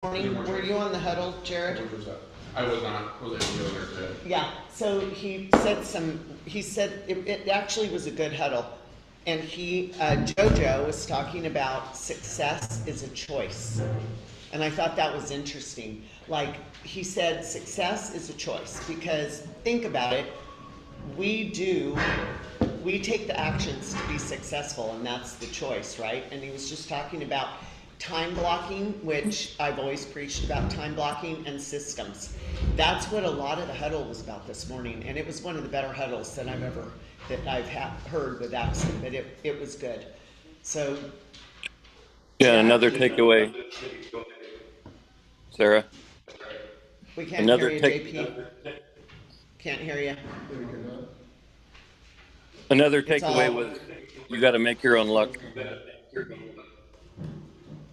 morning. Were you on the huddle, Jared? Which was that? I was not. Was able to go there today. Yeah. So he said it actually was a good huddle, and JoJo was talking about success is a choice, and I thought that was interesting. Like he said, success is a choice because think about it. We take the actions to be successful, and that's the choice, right? And he was just talking about time blocking, which I've always preached about time blocking, and systems. That's what a lot of the huddle was about this morning, and it was one of the better huddles that I've heard with Accent, but it was good. So yeah, another takeaway, Sarah. We can't Another hear you, JP. Can't hear you. Another It's takeaway all- was you got to make your own luck.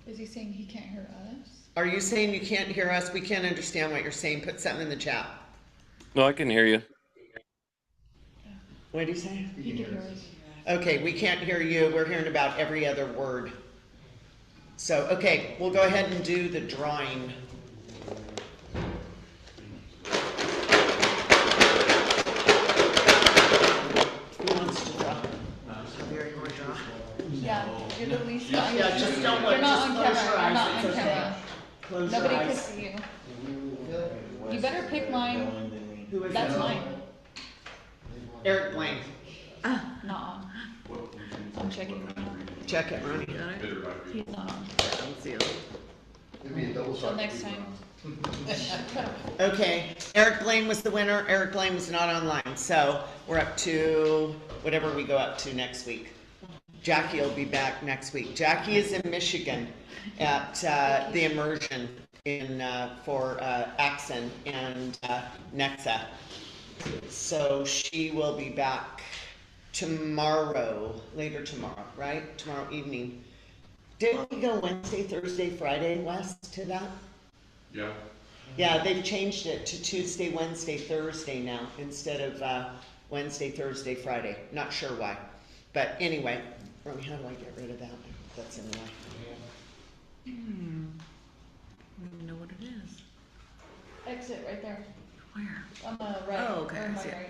Is he saying he can't hear us? Are you saying you can't hear us? We can't understand what you're saying. Put something in the chat. No, I can hear you. What do you say? He can hear us. Okay, we can't hear you. We're hearing about every other word. So, okay, we'll go ahead and do the drawing. Who wants to draw? Mary, you want to draw? Yeah, you're the least. Yeah, just don't look. You're not Just on close camera. your You're eyes. not on It's okay. camera. Close your Nobody can eyes. see you. You better pick mine. Who is That's it? mine. Eric Blaine. Not on. I'm checking right now. Check it, Ronnie. He's not on. Maybe a double Till shot. next time. Okay, Eric Blaine was the winner. Eric Blaine was not online, so we're up to whatever we go up to next week. Jackie will be back next week. Jackie is in Michigan at the immersion for Axon and Nexa. So she will be back later tomorrow, right? Tomorrow evening. Didn't we go Wednesday, Thursday, Friday, West, to that? Yeah. Yeah, they've changed it to Tuesday, Wednesday, Thursday now instead of Wednesday, Thursday, Friday. Not sure why. But anyway, Romy, how do I get rid of that? That's in the way. I don't even know what it is. Exit right there. Where? On the right. Oh, okay, Or I my see it. right.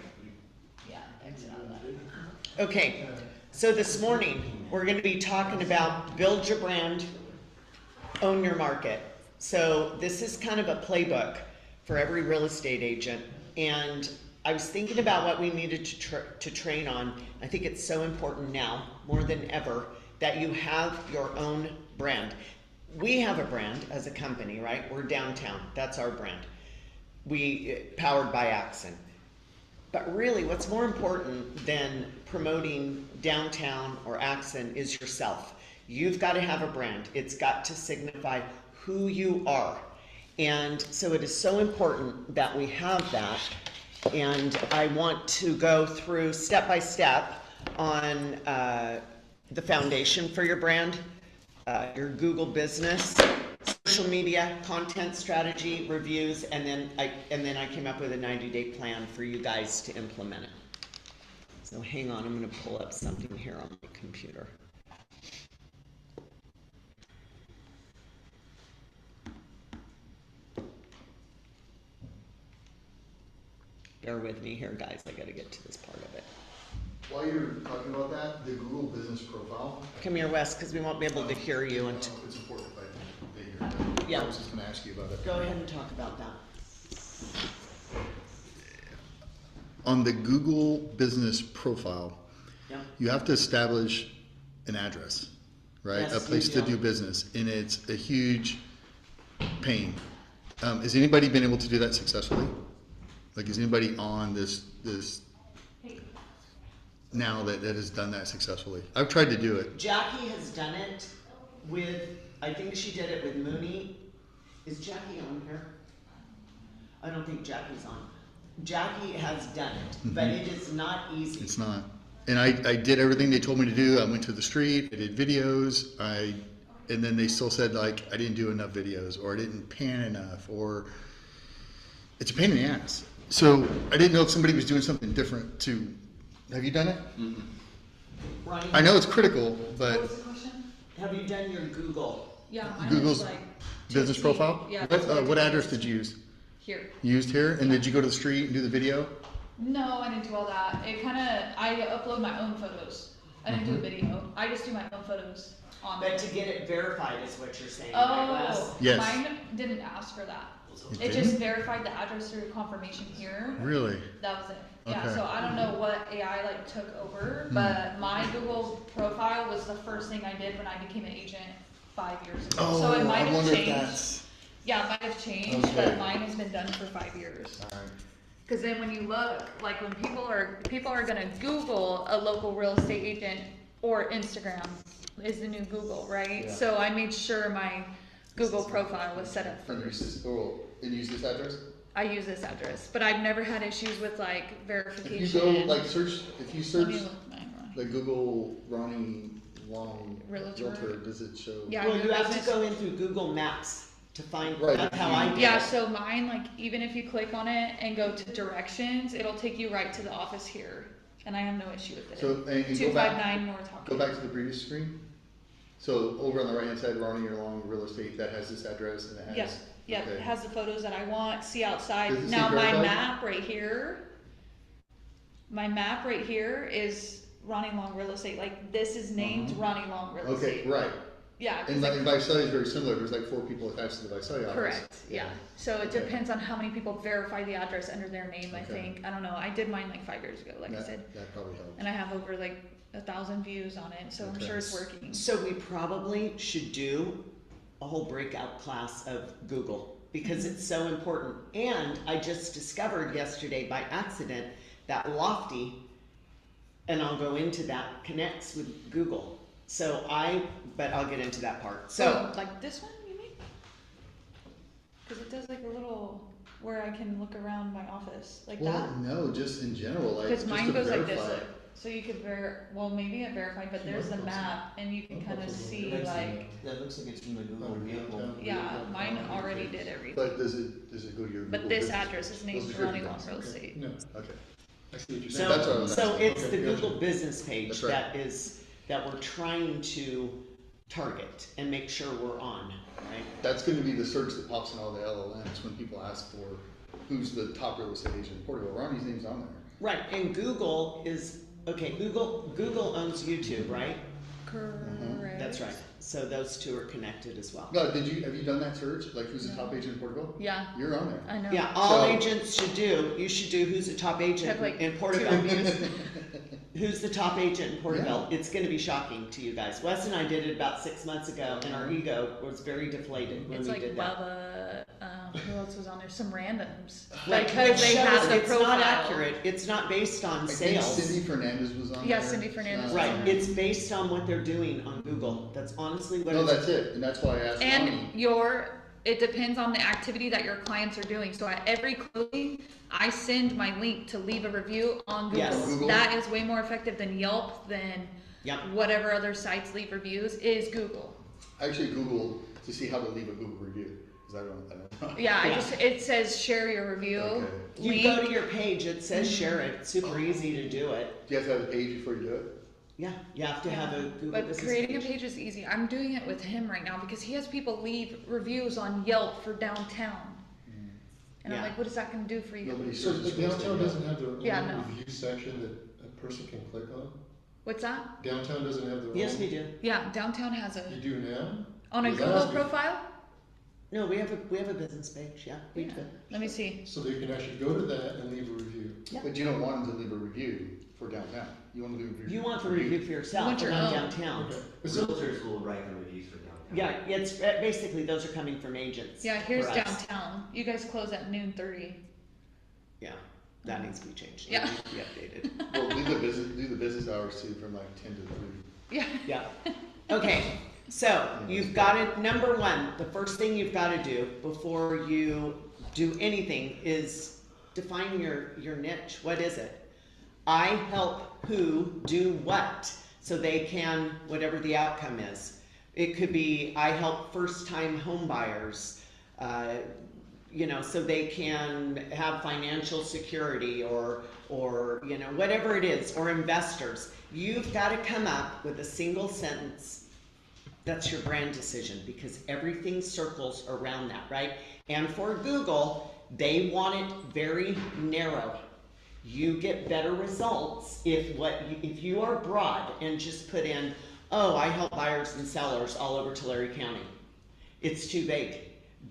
Yeah, exit out of that. Okay, so this morning we're going to be talking about build your brand, own your market. So this is kind of a playbook for every real estate agent, and I was thinking about what we needed to train on. I think it's so important now more than ever that you have your own brand. We have a brand as a company, right? We're Downtown. That's our brand. We powered by Axon. But really, what's more important than promoting Downtown or Axon is yourself. You've got to have a brand. It's got to signify who you are. And so it is so important that we have that. And I want to go through step by step on the foundation for your brand, your Google business, social media, content strategy, reviews, and then I came up with a 90-day plan for you guys to implement it. So hang on, I'm going to pull up something here on my computer. Bear with me here, guys. I got to get to this part of it. While you're talking about that, the Google business profile. Come here, Wes, because we won't be able to hear you. And It's important if they hear that. Yeah. I was just gonna ask you about it. go ahead and talk about that. On the Google business profile, Yeah. you have to establish an address, right? Yes, A place you to do. do business, and it's a huge pain. Has anybody been able to do that successfully? Like, is anybody on this now that has done that successfully? I've tried to do it. Jackie has done it with, I think she did it with Mooney. Is Jackie on here? I don't think Jackie's on. Jackie has done it, but it is not easy. It's not. And I did everything they told me to do. I went to the street, I did videos, and then they still said, like, I didn't do enough videos, or I didn't pan enough, or it's a pain in the ass. So I didn't know if somebody was doing something different to, have you done it? Ronnie, I know it's critical, What but was the question? have you done your Google? Yeah, mine Google's is like business TC. profile? Yeah. What address did you use? Here. You used here, and did you go to the street and do the video? No, I didn't do all that. I upload my own photos. I didn't do a video. I just do my own photos on But there. to get it verified is what you're saying, right, Wes? Oh, Yes. mine didn't ask for that. It It just didn't? verified the address through confirmation here. Really? That was it. Yeah, Okay. so I don't know what AI like took over, Hmm. but my Google profile was the first thing I did when I became an agent 5 years ago. Oh, So it might I have wonder if changed. that's. Yeah, it might have changed, Okay. but mine has been done for 5 years. Alright. Because then when you look, like when people are gonna Google a local real estate agent or Instagram is the new Google, right? Yeah. So I made sure my Google profile was set up And first. use this address? I use this address, but I've never had issues with like If verification. you go, like, if you Let search, me look at mine, Ron. like, Google Ronnie Long Realtor. does it show? Yeah. Well, your you have business- to go in through Google Maps to find, Right. that's how I did Yeah, it. so mine, like, even if you click on it and go to directions, it'll take you right to the office here, and I have no issue with it. So, and Two go five back, nine North Hawkins. go back to the previous screen. So over on the right hand side, Ronnie Long Real Estate, that has this address and it has. Yes, yeah, it okay. has the photos that I want, see outside. Does it say Now, my verified? map right here is Ronnie Long Real Estate, like, this is named Ronnie Long Real Okay, Estate. right. Yeah, 'cause And like, like, Visalia is very similar. There's like 4 people attached to the Visalia office. correct, yeah. So it Okay. depends on how many people verify the address under their name, I Okay. think. I don't know, I did mine like 5 years ago, like I said. That probably helps. And I have over like 1,000 views on it, so I'm Okay. sure it's working. So we probably should do a whole breakout class of Google because it's so important. And I just discovered yesterday by accident that Lofty, and I'll go into that, connects with Google. But I'll get into that part. So, Oh, like this one, you mean? Because it does like a little where I can look around my office, like Well, that. no, just in general, like, Because just mine to goes like verify. this, look. So you could well, maybe it verified, but there's the map, and you can kind of see like, That looks like it's from the Google vehicle. downtown. yeah, mine already did everything. But does it go to your Google But this business? address is named Those are Ronnie good Long ones. Real Okay. Estate. No, okay. I see what you're saying. That's what I so, was so asking. it's Okay, the gotcha. Google business page That's right. that we're trying to target and make sure we're on, right? That's gonna be the search that pops in all the LLMs when people ask for who's the top real estate agent in Portugal. Ronnie's name's on there. Right, and Google Google owns YouTube, right? Correct. That's right. So those two are connected as well. No, have you done that search? Like, who's the top agent in Portugal? Yeah, You're on there. I know. Yeah, all So- agents should do. You should do who's the top agent Have, like, in Portugal. Who's the top agent in Portugal? It's going to be shocking to you guys. Wes and I did it about 6 months ago, and our ego was very deflated when It's we like did that. Bubba. Who else was on there? Some randoms. Right, Because which they shows have the it's profile. not accurate. It's not based on I think sales. Cindy Fernandez was on Yeah, there. Cindy Fernandez was Right, on there. it's based on what they're doing on Google. That's honestly what No, it's. that's it, and that's why I asked Ronnie. And it depends on the activity that your clients are doing. So at every closing, I send my link to leave a review on Google. Yes. Google? That is way more effective than Yelp, than Yep. whatever other sites leave reviews, is Google. I actually Googled to see how to leave a Google review, because I don't know. Yeah, Yeah. it says share your review. Okay. You Link. go to your page, it says share it. It's super easy to do it. Do you have to have a page before you do it? Yeah, you have to have a Google But business creating a page. page is easy. I'm doing it with him right now because he has people leave reviews on Yelp for downtown. And I'm Yeah. like, what is that gonna do for you? Nobody So searches the downtown for doesn't have their own Yeah, no. review section that a person can click on? What's that? Downtown doesn't have their own? Yes, we do. Yeah, downtown has You a, do now? on a Well, that Google must be- profile? No, we have a business page. Yeah, we Yeah. do. Let me see. So they can actually go to that and leave a review? But you don't want them to leave a review for downtown. You want to leave a review. You want the review for yourself, want but your not own. downtown. Okay. But so- Realtors will write the reviews for downtown. Yeah, it's basically those are coming from agents. Yeah, here's for us. downtown. You guys close at noon 30. Yeah, that needs to be changed. Yeah. It needs to be updated. Well, do the business hours too, from like 10 to 3. Yeah. Yeah. Okay, so you've got to, number one, the first thing you've got to do before you do anything is define your niche. What is it? I help who do what so they can, whatever the outcome is. It could be I help first-time home buyers, so they can have financial security or whatever it is, or investors. You've got to come up with a single sentence That's your brand decision because everything circles around that, right? And for Google, they want it very narrow. You get better results if you are broad and just put in, oh, I help buyers and sellers all over Tulare County. It's too vague.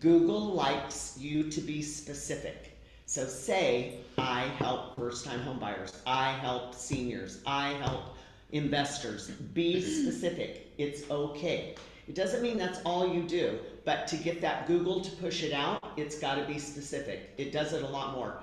Google likes you to be specific. So say, I help first-time home buyers. I help seniors. I help investors. Be specific. It's okay. It doesn't mean that's all you do, but to get that Google to push it out, it's got to be specific. It does it a lot more.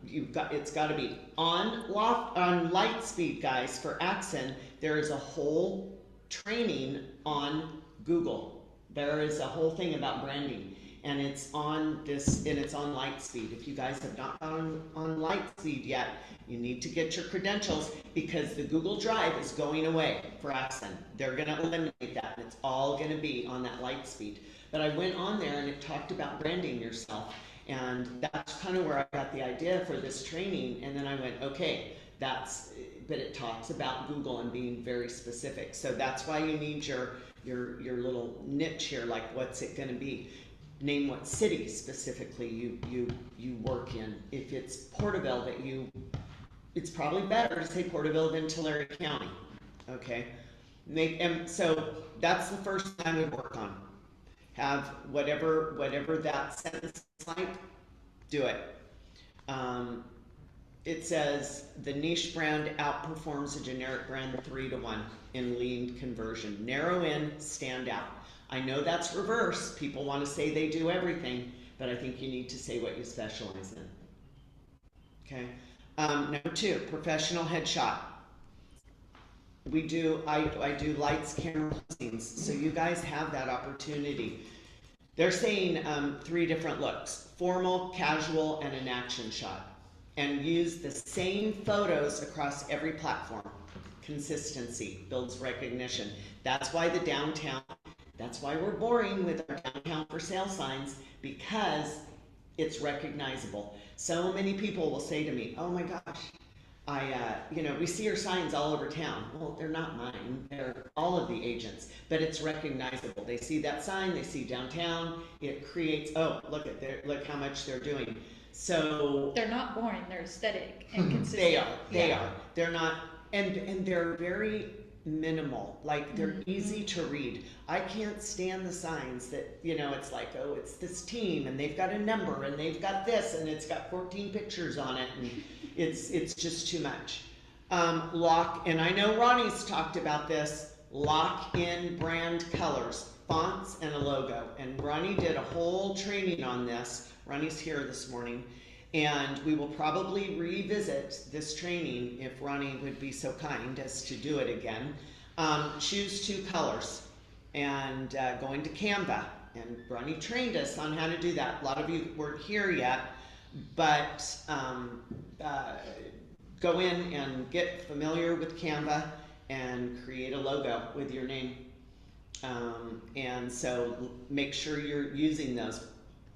It's got to be on Lightspeed, guys. For Axon, there is a whole training on Google. There is a whole thing about branding, and it's on Lightspeed. If you guys have not gone on Lightspeed yet, you need to get your credentials because the Google Drive is going away for Axon. They're going to eliminate that, and it's all going to be on that Lightspeed. But I went on there, and it talked about branding yourself, and that's kind of where I got the idea for this training. And then I went, okay, but it talks about Google and being very specific. So that's why you need your little niche here, like what's it going to be? Name what city specifically you work in. If it's Porterville it's probably better to say Porterville than Tulare County. Okay, so that's the first thing I would work on. Have whatever that sentence is like, do it. It says the niche brand outperforms a generic brand 3-to-1 in lead conversion. Narrow in, stand out. I know that's reverse. People want to say they do everything, but I think you need to say what you specialize in. Okay. Number 2, professional headshot. I do lights, camera, scenes, so you guys have that opportunity. They're saying 3 different looks: formal, casual, and an action shot. And use the same photos across every platform. Consistency builds recognition. That's why that's why we're boring with our downtown for sale signs, because it's recognizable. So many people will say to me, oh my gosh, we see your signs all over town. Well, they're not mine. They're all of the agents, but it's recognizable. They see that sign, they see downtown. It creates, oh, look how much they're doing. So They're not boring, they're aesthetic and consistent. They are. They're not, and they're very minimal. Like, they're easy to read. I can't stand the signs that, it's like, oh, it's this team and they've got a number and they've got this and it's got 14 pictures on it, and it's just too much. Lock, and I know Ronnie's talked about this, lock in brand colors, fonts, and a logo. And Ronnie did a whole training on this. Ronnie's here this morning, and we will probably revisit this training if Ronnie would be so kind as to do it again. Choose 2 colors, and going to Canva, and Ronnie trained us on how to do that. A lot of you weren't here yet, but go in and get familiar with Canva and create a logo with your name. And so make sure you're using those.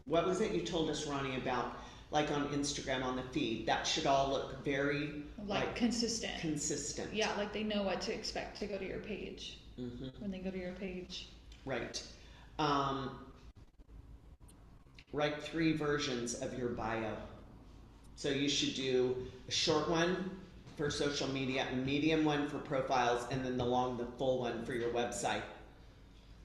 What was it you told us, Ronnie, about, like on Instagram on the feed? That should all look very consistent. Consistent. Yeah, like they know what to expect to go to your page when they go to your page. Right. Write 3 versions of your bio. So you should do a short one for social media, a medium one for profiles, and then the full one for your website.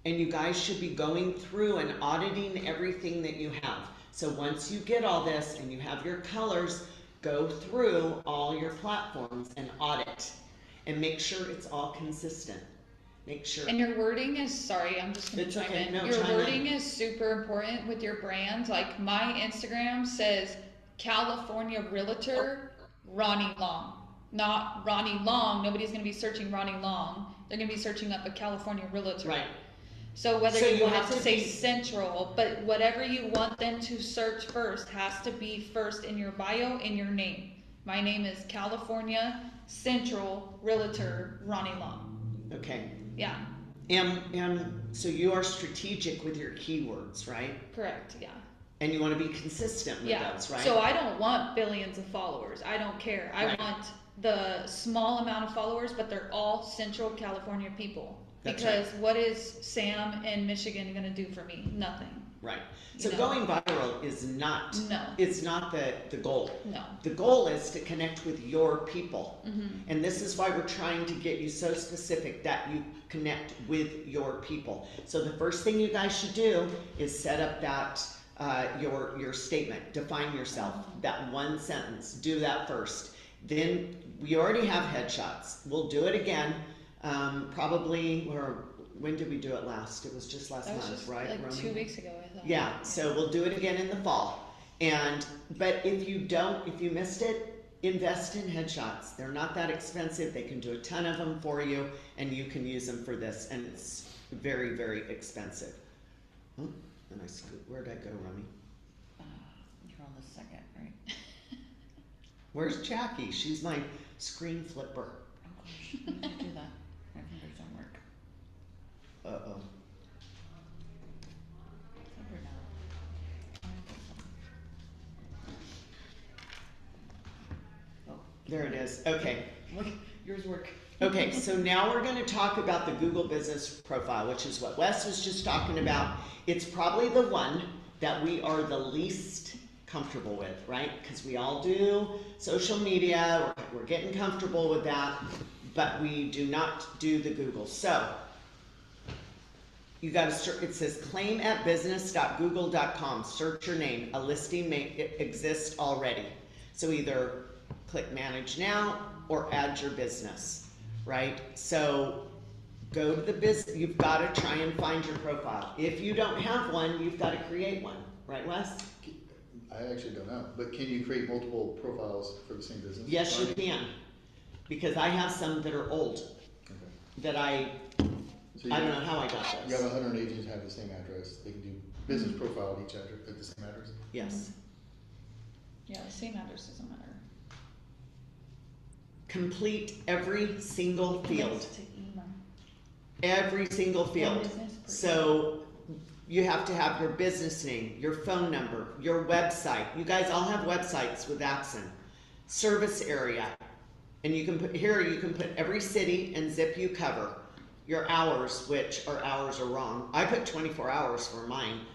And you guys should be going through and auditing everything that you have. So once you get all this and you have your colors, go through all your platforms and audit and make sure it's all consistent. Make sure. And your wording is, sorry, I'm just going to chime in. Your wording is super important with your brand. Like my Instagram says California Realtor Ronnie Long, not Ronnie Long. Nobody's going to be searching Ronnie Long. They're going to be searching up a California Realtor. Right. So whether you want it to say central, but whatever you want them to search first has to be first in your bio, in your name. My name is California Central Realtor Ronnie Long. Okay. Yeah. And so you are strategic with your keywords, right? Correct, yeah. And you want to be consistent with those, right? So I don't want billions of followers. I don't care. I want the small amount of followers, but they're all Central California people. That's Because what is Sam in Michigan gonna do for me? Nothing. Right. So You know? going viral is not, No. it's not the goal. No. The goal is to connect with your people. Mm-hmm. And this is why we're trying to get you so specific that you connect with your people. So the first thing you guys should do is set up that, your statement, define yourself, that one sentence, do that first. Then we already have headshots. We'll do it again, probably, or when did we do it last? It was just last That was month, just right? like Romy? 2 weeks ago, I thought. Yeah, so we'll do it again in the fall. But if you missed it, invest in headshots. They're not that expensive. They can do a ton of them for you, and you can use them for this. And it's very, very expensive. Oh, and where'd I go, Romy? You're on the second, right? Where's Jackie? She's my screen flipper. Oh gosh, how did I do that? My fingers don't work. Uh-oh. Over now. Oh, There it is. Okay. look, yours work. Okay, so now we're going to talk about the Google Business Profile, which is what Wes was just talking about. It's probably the one that we are the least comfortable with, right? Because we all do social media, we're getting comfortable with that, but we do not do the Google. So you got to search. It says claim@business.google.com. Search your name. A listing may exist already. So either click Manage Now or add your business, right? So go to the business. You've got to try and find your profile. If you don't have one, you've got to create one, right, Wes? I actually don't know, but can you create multiple profiles for the same business? Yes, you can, because I have some that are old Okay. that I So don't know how I got You have those. 100 agents have the same address. They can do business profile at each address, at the same address. Yes. Yeah, the same address doesn't matter. Complete every single field. To email. Every single One field. business per So you have to have your business name, your phone number, your website. You guys all have websites with Axon. Service area. And you can put here, you can put every city and zip you cover. Your hours, which our hours are wrong. I put 24 hours for mine.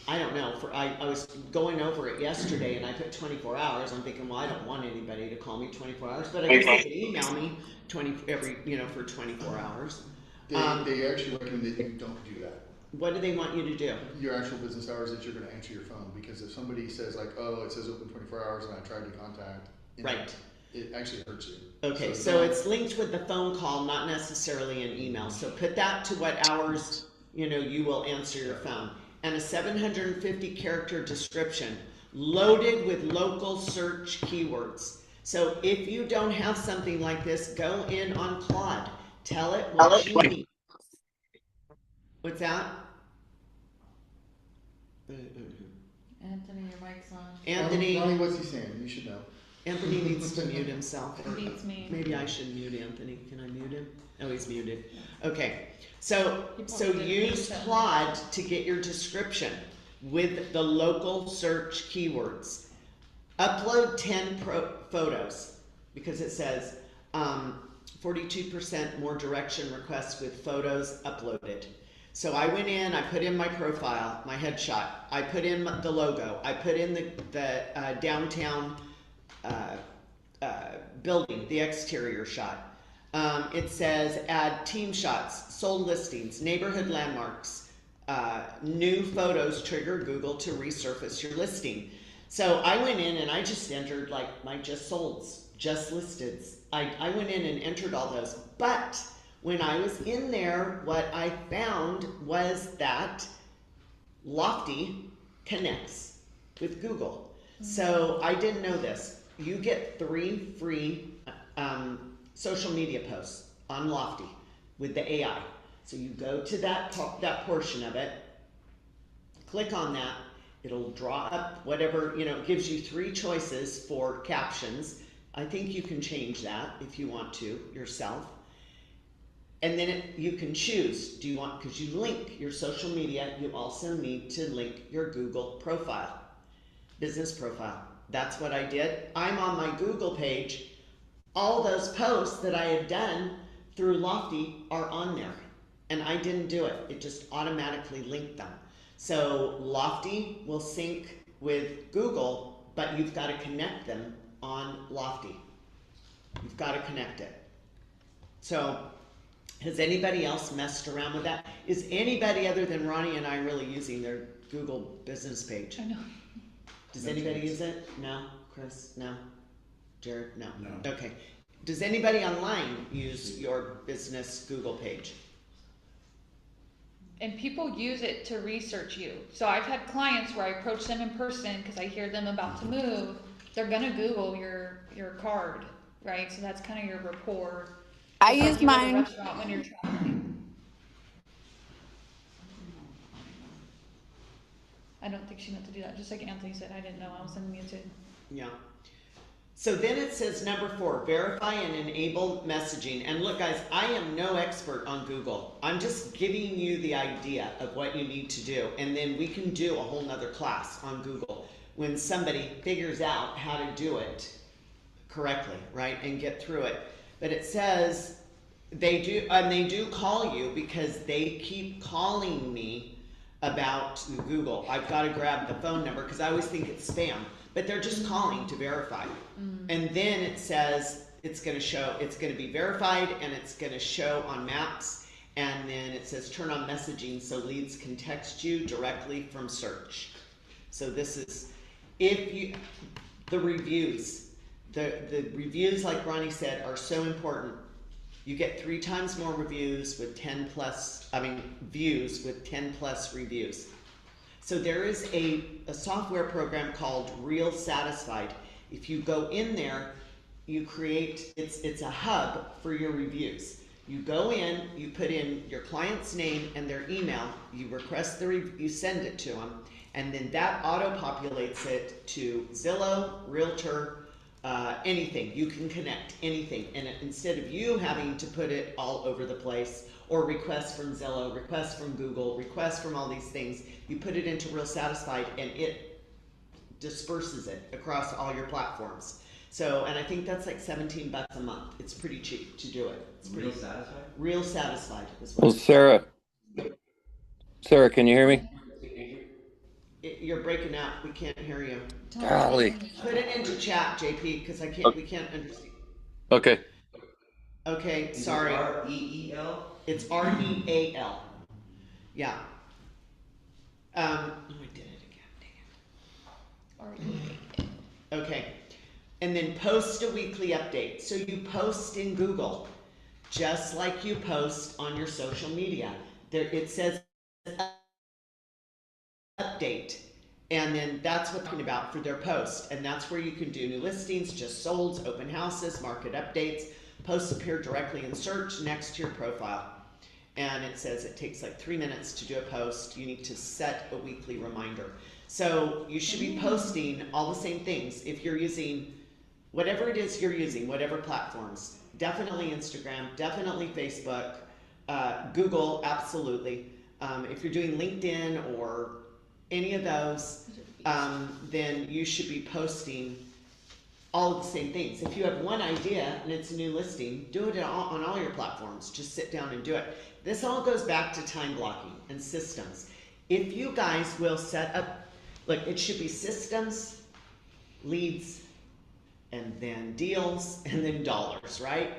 I don't know, I was going over it yesterday and I put 24 hours. I'm thinking, well, I don't want anybody to call me 24 hours, but I guess they could email me for 24 hours. They actually recommend that you don't do that. What do they want you to do? Your actual business hours that you're going to answer your phone, because if somebody says like, oh, it says open 24 hours and I tried to contact, Right. it actually hurts you. Okay, so it's linked with the phone call, not necessarily an email. So put that to what hours, you will answer your phone. And a 750 character description loaded with local search keywords. So if you don't have something like this, go in on Claude. Tell it what you need. What's that? Anthony, your mic's on. Anthony, Ronnie, what's he saying? You should know. Anthony needs to mute himself. Beats me. Maybe I should mute Anthony. Can I mute him? Oh, he's muted. Okay. So He probably didn't use mute him. Claude to get your description with the local search keywords. Upload 10 photos because it says 42% more direction requests with photos uploaded. So I went in, I put in my profile, my headshot. I put in the logo. I put in the downtown building, the exterior shot. It says add team shots, sold listings, neighborhood landmarks, new photos trigger Google to resurface your listing. So I went in and I just entered like my just solds, just listeds. I went in and entered all those. But when I was in there, what I found was that Lofty connects with Google. So I didn't know this. You get 3 free social media posts on Lofty with the AI. So you go to that portion of it, click on that, it'll draw up whatever, it gives you 3 choices for captions. I think you can change that if you want to yourself. And then you can choose, do you want, because you link your social media, you also need to link your Google profile, business profile. That's what I did. I'm on my Google page. All those posts that I had done through Lofty are on there. and I didn't do it. It just automatically linked them. So Lofty will sync with Google, but you've got to connect them on Lofty. You've got to connect it. So has anybody else messed around with that? Is anybody other than Ronnie and I really using their Google business page? I know. Does No anybody chance. use it? No? Chris? No? Jared? No? No. Okay. Does anybody online use your business Google page? And people use it to research you. So I've had clients where I approach them in person because I hear them about to move. They're gonna Google your card, right? So that's kind of your rapport. I Just like use you at a mine. restaurant when you're traveling. I don't think she meant to do that. Just like Anthony said, I didn't know. I was unmuted. Yeah. So then it says number 4, verify and enable messaging. And look guys, I am no expert on Google. I'm just giving you the idea of what you need to do. And then we can do a whole nother class on Google when somebody figures out how to do it correctly, right? And get through it. But it says they do call you because they keep calling me about Google. I've got to grab the phone number because I always think it's spam. But they're just calling to verify. And then it says it's going to be verified and it's going to show on maps. And then it says turn on messaging so leads can text you directly from search. So this is, the reviews, the reviews, like Ronnie said, are so important. You get 3 times more reviews with 10 plus, views with 10 plus reviews. So there is a software program called Real Satisfied. If you go in there, you create, it's a hub for your reviews. You go in, you put in your client's name and their email, you request you send it to them, and then that auto-populates it to Zillow, Realtor, anything. You can connect anything. And instead of you having to put it all over the place, or requests from Zillow, requests from Google, requests from all these things, you put it into Real Satisfied and it disperses it across all your platforms. So, and I think that's like $17 a month. It's pretty cheap to do it. It's pretty Real satisfied? Real Satisfied is what Well, it's called. Sarah, can you hear me? You're breaking out. We can't hear you. Golly. Put it into chat, JP, because we can't understand. Okay. Okay, sorry. REEL? It's REAL. Yeah. I did it again. Dang it. Okay. And then post a weekly update. So you post in Google, just like you post on your social media. There it says update. And then that's what they're talking about for their post. And that's where you can do new listings, just solds, open houses, market updates. Posts appear directly in search next to your profile. And it says it takes like 3 minutes to do a post. You need to set a weekly reminder. So you should be posting all the same things. If you're using whatever it is you're using, whatever platforms, definitely Instagram, definitely Facebook, Google, absolutely. If you're doing LinkedIn or any of those, then you should be posting all of the same things. If you have one idea and it's a new listing, do it on all your platforms. Just sit down and do it. This all goes back to time blocking and systems. If you guys will set up, look, it should be systems, leads, and then deals, and then dollars, right?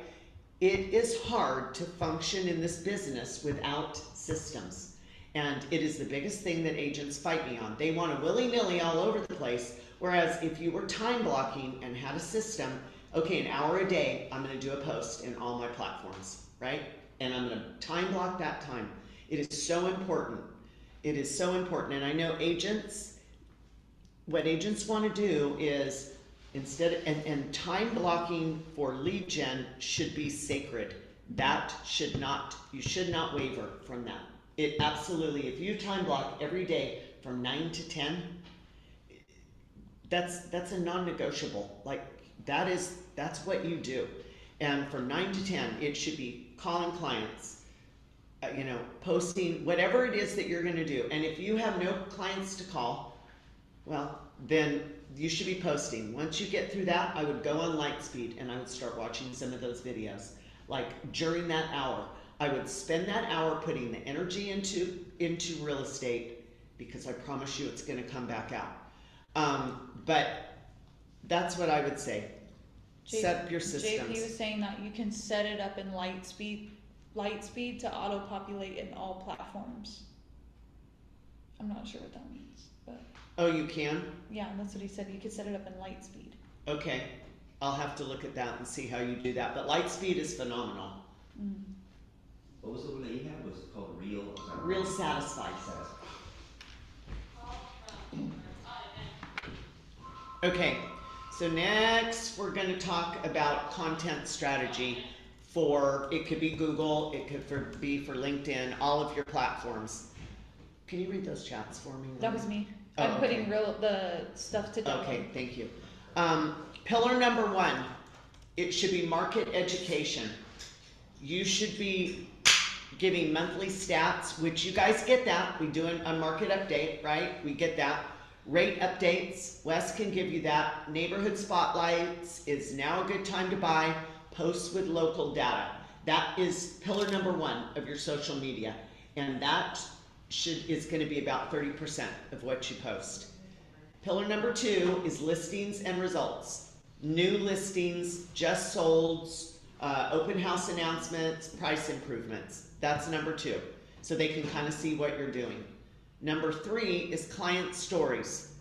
It is hard to function in this business without systems. And it is the biggest thing that agents fight me on. They want to willy-nilly all over the place. Whereas if you were time blocking and had a system, okay, an hour a day, I'm going to do a post in all my platforms, right? And I'm going to time block that time. It is so important. It is so important. And I know what agents want to do is and time blocking for lead gen should be sacred. You should not waver from that. It absolutely, if you time block every day from 9 to 10, that's a non-negotiable. Like that's what you do. And from 9 to 10, it should be calling clients, posting whatever it is that you're going to do. And if you have no clients to call, well, then you should be posting. Once you get through that, I would go on Lightspeed and I would start watching some of those videos. Like during that hour, I would spend that hour putting the energy into real estate, because I promise you it's gonna come back out. But that's what I would say. Set up your systems. JP was saying that you can set it up in light speed to auto-populate in all platforms. I'm not sure what that means, but Oh, you can? yeah, that's what he said. You could set it up in light speed. Okay, I'll have to look at that and see how you do that, but Lightspeed is phenomenal. What was the one that you had? Was it called Real? Was that Real Satisfied. Okay, so next we're going to talk about content strategy for, it could be Google, it could be for LinkedIn, all of your platforms. Can you read those chats for me? That was me. Oh, I'm okay. putting the stuff to download. Okay, thank you. Pillar number 1, it should be market education. You should be giving monthly stats, which you guys get that. We do a market update, right? We get that. Rate updates, Wes can give you that. Neighborhood spotlights is now a good time to buy. Posts with local data. That is pillar number 1 of your social media. And that is going to be about 30% of what you post. Pillar number 2 is listings and results. New listings, just solds, open house announcements, price improvements. That's number 2. So they can kind of see what you're doing. Number 3 is client stories.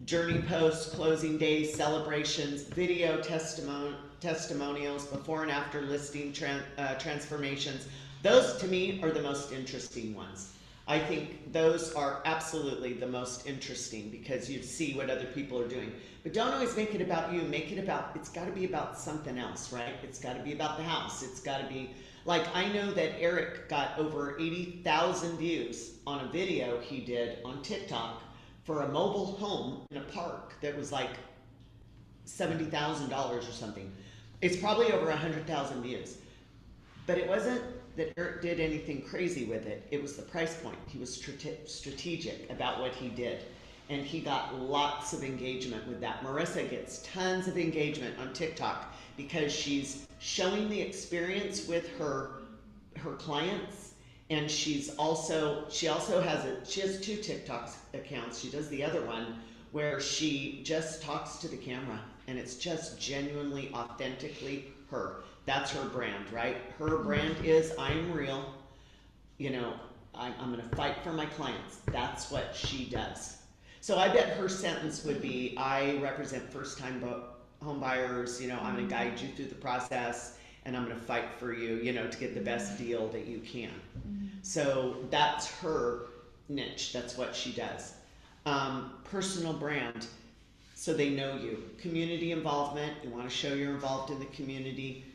Journey posts, closing days, celebrations, video testimonials, before and after listing transformations. Those to me are the most interesting ones. I think those are absolutely the most interesting because you see what other people are doing. But don't always make it about you. Make it about, it's got to be about something else, right? It's got to be about the house. It's got to be, like, I know that Eric got over 80,000 views on a video he did on TikTok for a mobile home in a park that was like $70,000 or something. It's probably over 100,000 views. But it wasn't that Eric did anything crazy with it. It was the price point. He was strategic about what he did. And he got lots of engagement with that. Marissa gets tons of engagement on TikTok because she's showing the experience with her clients. And she also has 2 TikTok accounts. She does the other one where she just talks to the camera and it's just genuinely, authentically her. That's her brand, right? Her brand is, I'm real. You know, I'm going to fight for my clients. That's what she does. So I bet her sentence would be, I represent first-time home buyers. You know, I'm going to guide you through the process and I'm going to fight for you, you know, to get the best deal that you can. So that's her niche. That's what she does. Personal brand, so they know you. Community involvement, you want to show you're involved in the community.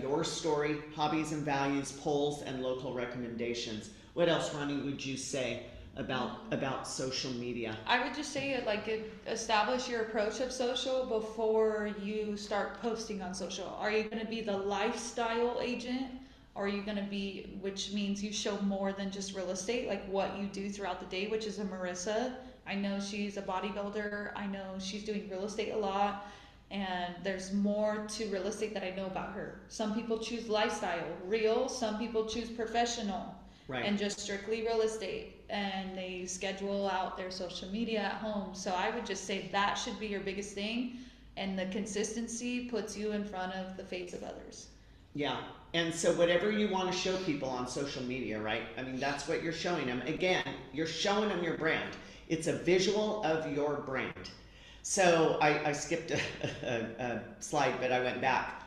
Your story, hobbies and values, polls, and local recommendations. What else, Ronnie, would you say about social media? I would just say establish your approach of social before you start posting on social. Are you going to be the lifestyle agent? Or are you going to be, which means you show more than just real estate, like what you do throughout the day, which is a Marissa. I know she's a bodybuilder. I know she's doing real estate a lot. And there's more to real estate that I know about her. Some people choose lifestyle, real. Some people choose professional, Right. and just strictly real estate. And they schedule out their social media at home. So I would just say that should be your biggest thing. And the consistency puts you in front of the face of others. Yeah. And so whatever you want to show people on social media, right? I mean, that's what you're showing them. Again, you're showing them your brand. It's a visual of your brand. So I skipped a slide, but I went back.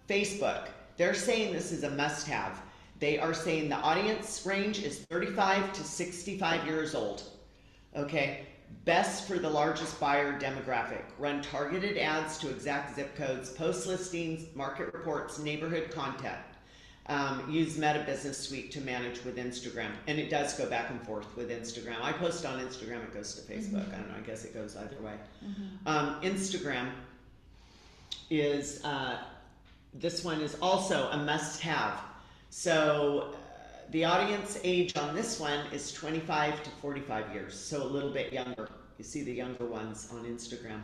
Facebook, they're saying this is a must-have. They are saying the audience range is 35 to 65 years old. Okay, best for the largest buyer demographic. Run targeted ads to exact zip codes, post listings, market reports, neighborhood contact. Use Meta Business Suite to manage with Instagram. And it does go back and forth with Instagram. I post on Instagram, it goes to Facebook. I don't know, I guess it goes either way. Instagram is, this one is also a must-have. So the audience age on this one is 25 to 45 years, so a little bit younger. You see the younger ones on Instagram.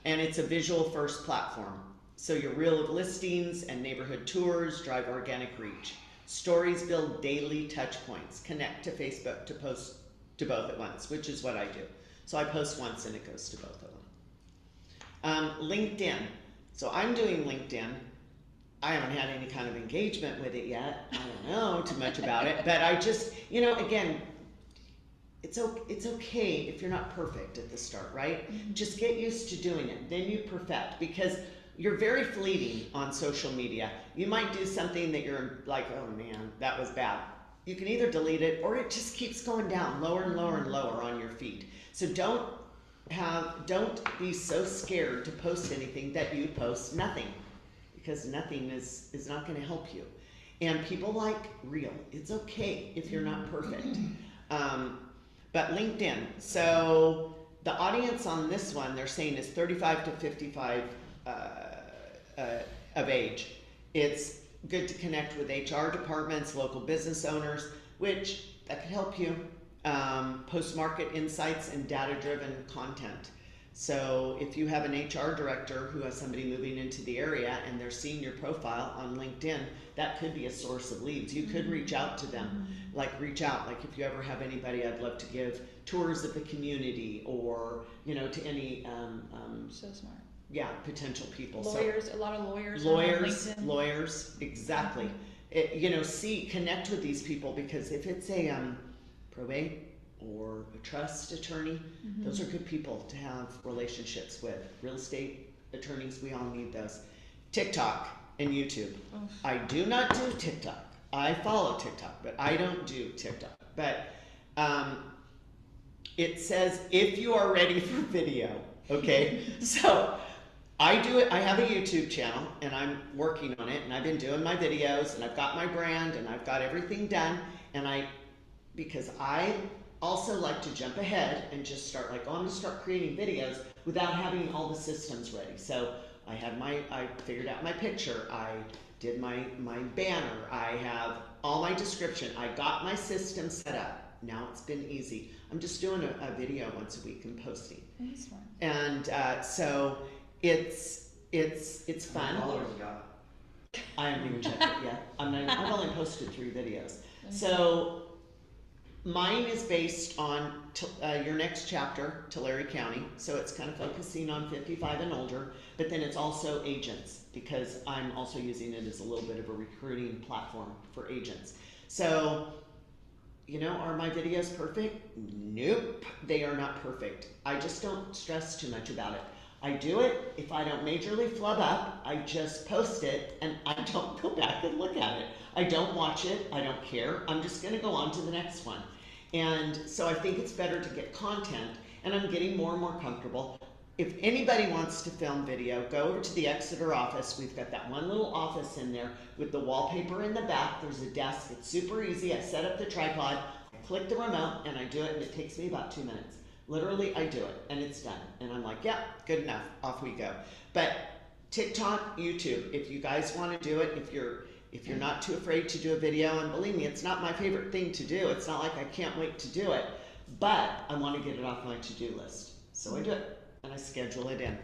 And it's a visual-first platform. So your real listings and neighborhood tours drive organic reach. Stories build daily touch points. Connect to Facebook to post to both at once, which is what I do. So I post once and it goes to both of them. LinkedIn. So I'm doing LinkedIn. I haven't had any kind of engagement with it yet. I don't know too much about it, but I just, again, it's okay if you're not perfect at the start, right? Mm-hmm. Just get used to doing it. Then you perfect, because you're very fleeting on social media. You might do something that you're like, oh man, that was bad. You can either delete it or it just keeps going down lower and lower and lower on your feed. So don't be so scared to post anything that you post nothing, because nothing is not going to help you. And people like real. It's okay if you're not perfect. But LinkedIn, so the audience on this one, they're saying is 35 to 55 of age. It's good to connect with HR departments, local business owners, which that could help you. Post market insights and data-driven content. So if you have an HR director who has somebody moving into the area and they're seeing your profile on LinkedIn, that could be a source of leads. You could reach out to them, like if you ever have anybody, I'd love to give tours of the community, or, to any, So smart. yeah, potential people. Lawyers, a lot of lawyers. Lawyers, exactly. Connect with these people, because if it's a probate or a trust attorney, those are good people to have relationships with. Real estate attorneys, we all need those. TikTok and YouTube. Oh. I do not do TikTok. I follow TikTok, but I don't do TikTok. But it says if you are ready for video, okay? So I do it. I have a YouTube channel and I'm working on it, and I've been doing my videos, and I've got my brand and I've got everything done, because I also like to jump ahead and just start I'm going to start creating videos without having all the systems ready. So I figured out my picture, I did my banner, I have all my description, I got my system set up. Now it's been easy. I'm just doing a video once a week and posting. That's smart. And so it's fun. Followers you got. I haven't even checked it yet. I've only posted 3 videos. So mine is based on your next chapter, Tulare County. So it's kind of focusing on 55 and older, but then it's also agents, because I'm also using it as a little bit of a recruiting platform for agents. So, are my videos perfect? Nope, they are not perfect. I just don't stress too much about it. I do it. If I don't majorly flub up, I just post it and I don't go back and look at it. I don't watch it. I don't care. I'm just going to go on to the next one. And so I think it's better to get content, and I'm getting more and more comfortable. If anybody wants to film video, go over to the Exeter office. We've got that one little office in there with the wallpaper in the back. There's a desk. It's super easy. I set up the tripod, I click the remote, and I do it, and it takes me about 2 minutes. Literally, I do it, and it's done. And I'm like, yeah, good enough. Off we go. But TikTok, YouTube, if you guys want to do it, if you're not too afraid to do a video, and believe me, it's not my favorite thing to do. It's not like I can't wait to do it, but I want to get it off my to-do list. So I do it, and I schedule it in.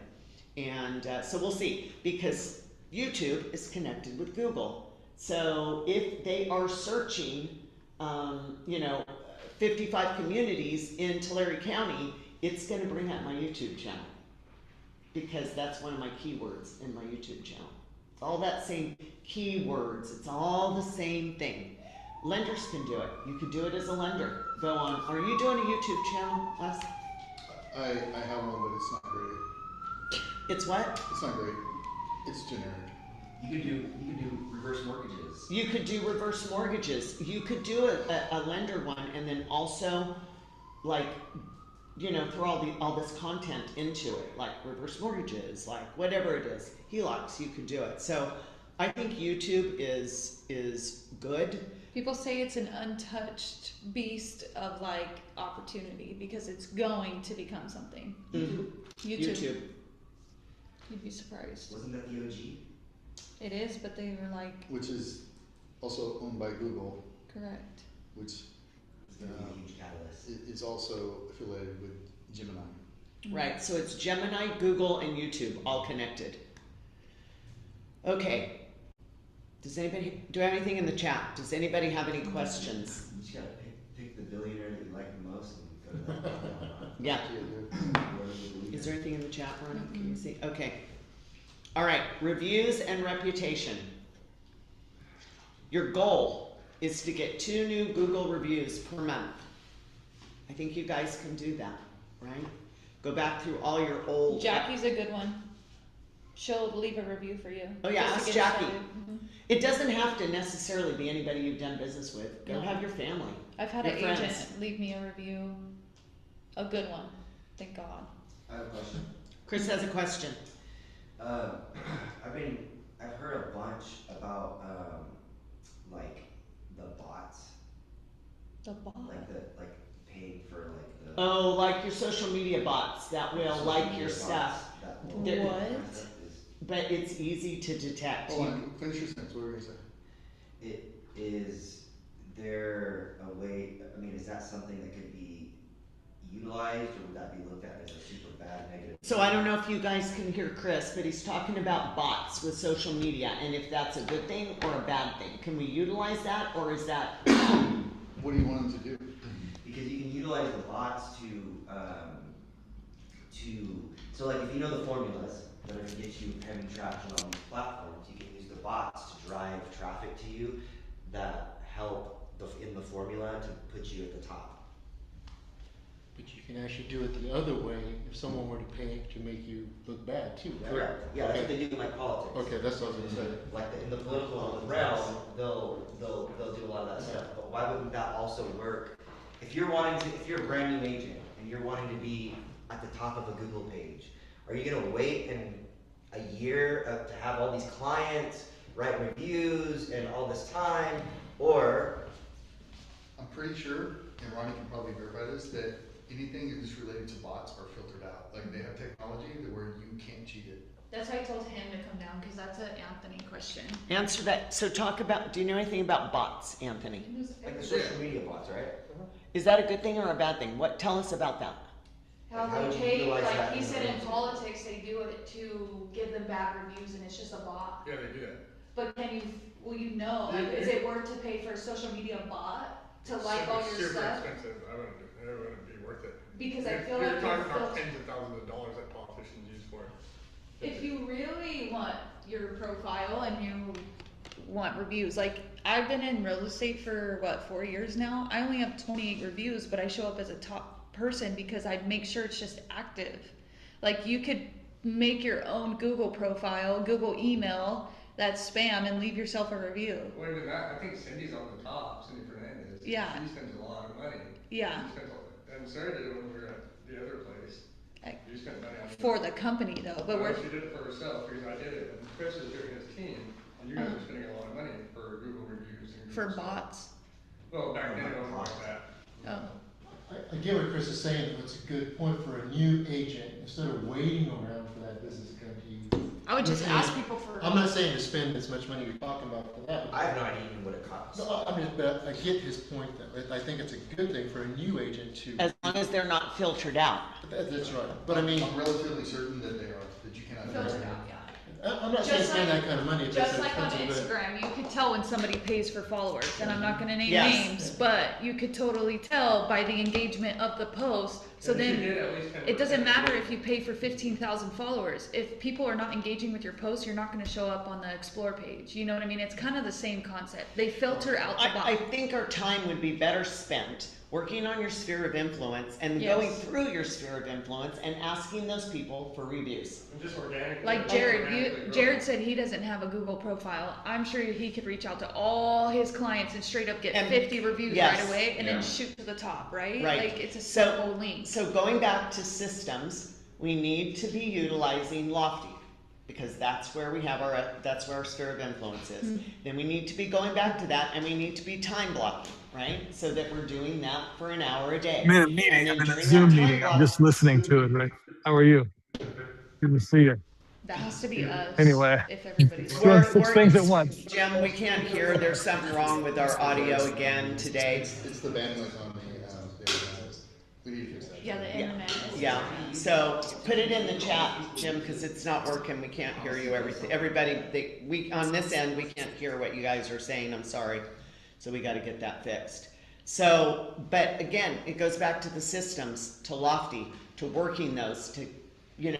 And so we'll see, because YouTube is connected with Google. So if they are searching, 55 communities in Tulare County, it's going to bring up my YouTube channel, because that's one of my keywords in my YouTube channel. It's all that same keywords. It's all the same thing. Lenders can do it. You could do it as a lender. Go on. Are you doing a YouTube channel, Les? I have one, but it's not great. It's what? It's not great. It's generic. You could do reverse mortgages. You could do reverse mortgages. You could do a lender one, and then also, throw all this content into it, like reverse mortgages, like whatever it is, HELOCs. You could do it. So I think YouTube is good. People say it's an untouched beast of opportunity, because it's going to become something. Mm-hmm. YouTube. You'd be surprised. Wasn't that the OG? It is, but they were Which is also owned by Google, correct. which It's gonna be a huge catalyst. is also affiliated with Gemini. Right, so it's Gemini, Google, and YouTube all connected. Okay. Does anybody, do we have anything in the chat? Does anybody have any questions? You just gotta pick the billionaire that you like the most and go to that. Yeah. Whatever you believe Is in. there anything in the chat, Ronnie? Can you see? Okay. All right, reviews and reputation. Your goal is to get 2 new Google reviews per month. I think you guys can do that, right? Go back through all your old. Jackie's a good one. She'll leave a review for you. Oh yeah, just to ask get Jackie. started. Mhm. It doesn't have to necessarily be anybody you've done business with. Go No. have your family. I've had your an friends. agent leave me a review. A good one. Thank God. I have a question. Chris has a question. I've heard a bunch about, like, the bots, The bot. like paying for like the. Oh, like your social media bots that will social like media your bots stuff, that will- They're- What? that stuff is- but it's easy to detect. Hold on, finish your sentence, what were you gonna say? Is there a way, I mean, is that something that could be utilized, or would that be looked at as a super bad negative? So I don't know if you guys can hear Chris, but he's talking about bots with social media and if that's a good thing or a bad thing. Can we utilize that, or is that, What do you want them to do? Because you can utilize the bots so like if you know the formulas that are gonna get you heavy traction on these platforms, you can use the bots to drive traffic to you that help in the formula to put you at the top. But you can actually do it the other way if someone were to pay to make you look bad too, right? Correct. Yeah, that's what they do in like politics. Okay, that's what I was gonna say. Like in the political realm, they'll do a lot of that stuff. But why wouldn't that also work? If you're a brand new agent and you're wanting to be at the top of a Google page, are you gonna wait a year to have all these clients write reviews and all this time, or? I'm pretty sure, and Ronnie can probably verify this, that anything that is related to bots are filtered out. Like they have technology that where you can't cheat it. That's why I told him to come down, because that's an Anthony question. answer that? So talk about, do you know anything about bots, Anthony? Like the social media bots, right? Is that a good thing or a bad thing? Tell us about that. Like, how How would they you pay, utilize like that he in said the in industry? politics, they do it to give them bad reviews and it's just a bot. Yeah, they do that. But will you know, like, is it worth to pay for a social media bot to like all your Super stuff? expensive, it wouldn't be worth it. Because I You're- feel you're like talking you're about filter- tens of thousands of dollars that politicians use for it. If you really want your profile and you want reviews, like I've been in real estate for 4 years now. I only have 28 reviews, but I show up as a top person because I make sure it's just active. Like you could make your own Google profile, Google email that's spam and leave yourself a review. Well, even that, I think Cindy's on the top, Cindy Fernandez. Yeah. She spends a lot of money. Yeah. She spends and Sarah did it when we were at the other place. I- You spent money on For the company though, but No, we're, she did it for herself, because I did it, and Chris is doing his team, and you guys are spending a lot of money for Google reviews and for Google stuff. bots. Well, back then it wasn't like that. Oh. I get what Chris is saying, though. It's a good point for a new agent, instead of waiting around for that business to come to you. I would just Okay. ask people for. I'm not saying to spend as much money you're talking about for that. I have no idea even what it costs. No, but I get his point though. I think it's a good thing for a new agent to. As long as they're not filtered out. That's right. But I mean, I'm relatively certain that they are, that you cannot. Filtered out, yeah. I'm not saying Just spend like- that kind of money. If Just it's like on expensive, but- Instagram, you could tell when somebody pays for followers, and I'm not gonna name Yes. names, but you could totally tell by the engagement of the post. So And she then, did at least 10%. it doesn't matter if you pay for 15,000 followers. If people are not engaging with your post, you're not gonna show up on the explore page. You know what I mean? It's kind of the same concept. They filter out the I bot. think our time would be better spent working on your sphere of influence and Yes. going through your sphere of influence and asking those people for reviews. And just organically. Like Jared, organically grow. Jared said he doesn't have a Google profile. I'm sure he could reach out to all his clients and straight up get And- 50 reviews yes. right away and Yeah. then shoot to the top, right? Right. Like it's a So- simple link. So going back to systems, we need to be utilizing Lofty because that's where we have that's where our sphere of influence is. Mm-hmm. Then we need to be going back to that and we need to be time blocking, right? So that we're doing that for an hour a day. I'm in a And meeting. then I'm in during a that Zoom time meeting. I'm block- just listening to it, right? How are you? Good to see you. That has to be us. Anyway. If everybody's. Doing 6 things at once. Jim, we can't hear. There's something wrong with our audio again today. It's the bandwidth on the, We need to fix that. Yeah, the internet is. Yeah, so put it in the chat, Jim, because it's not working, we can't hear you, everybody, we, on this end, we can't hear what you guys are saying, I'm sorry. So we gotta get that fixed. So, but again, it goes back to the systems, to Lofty, to working those, to,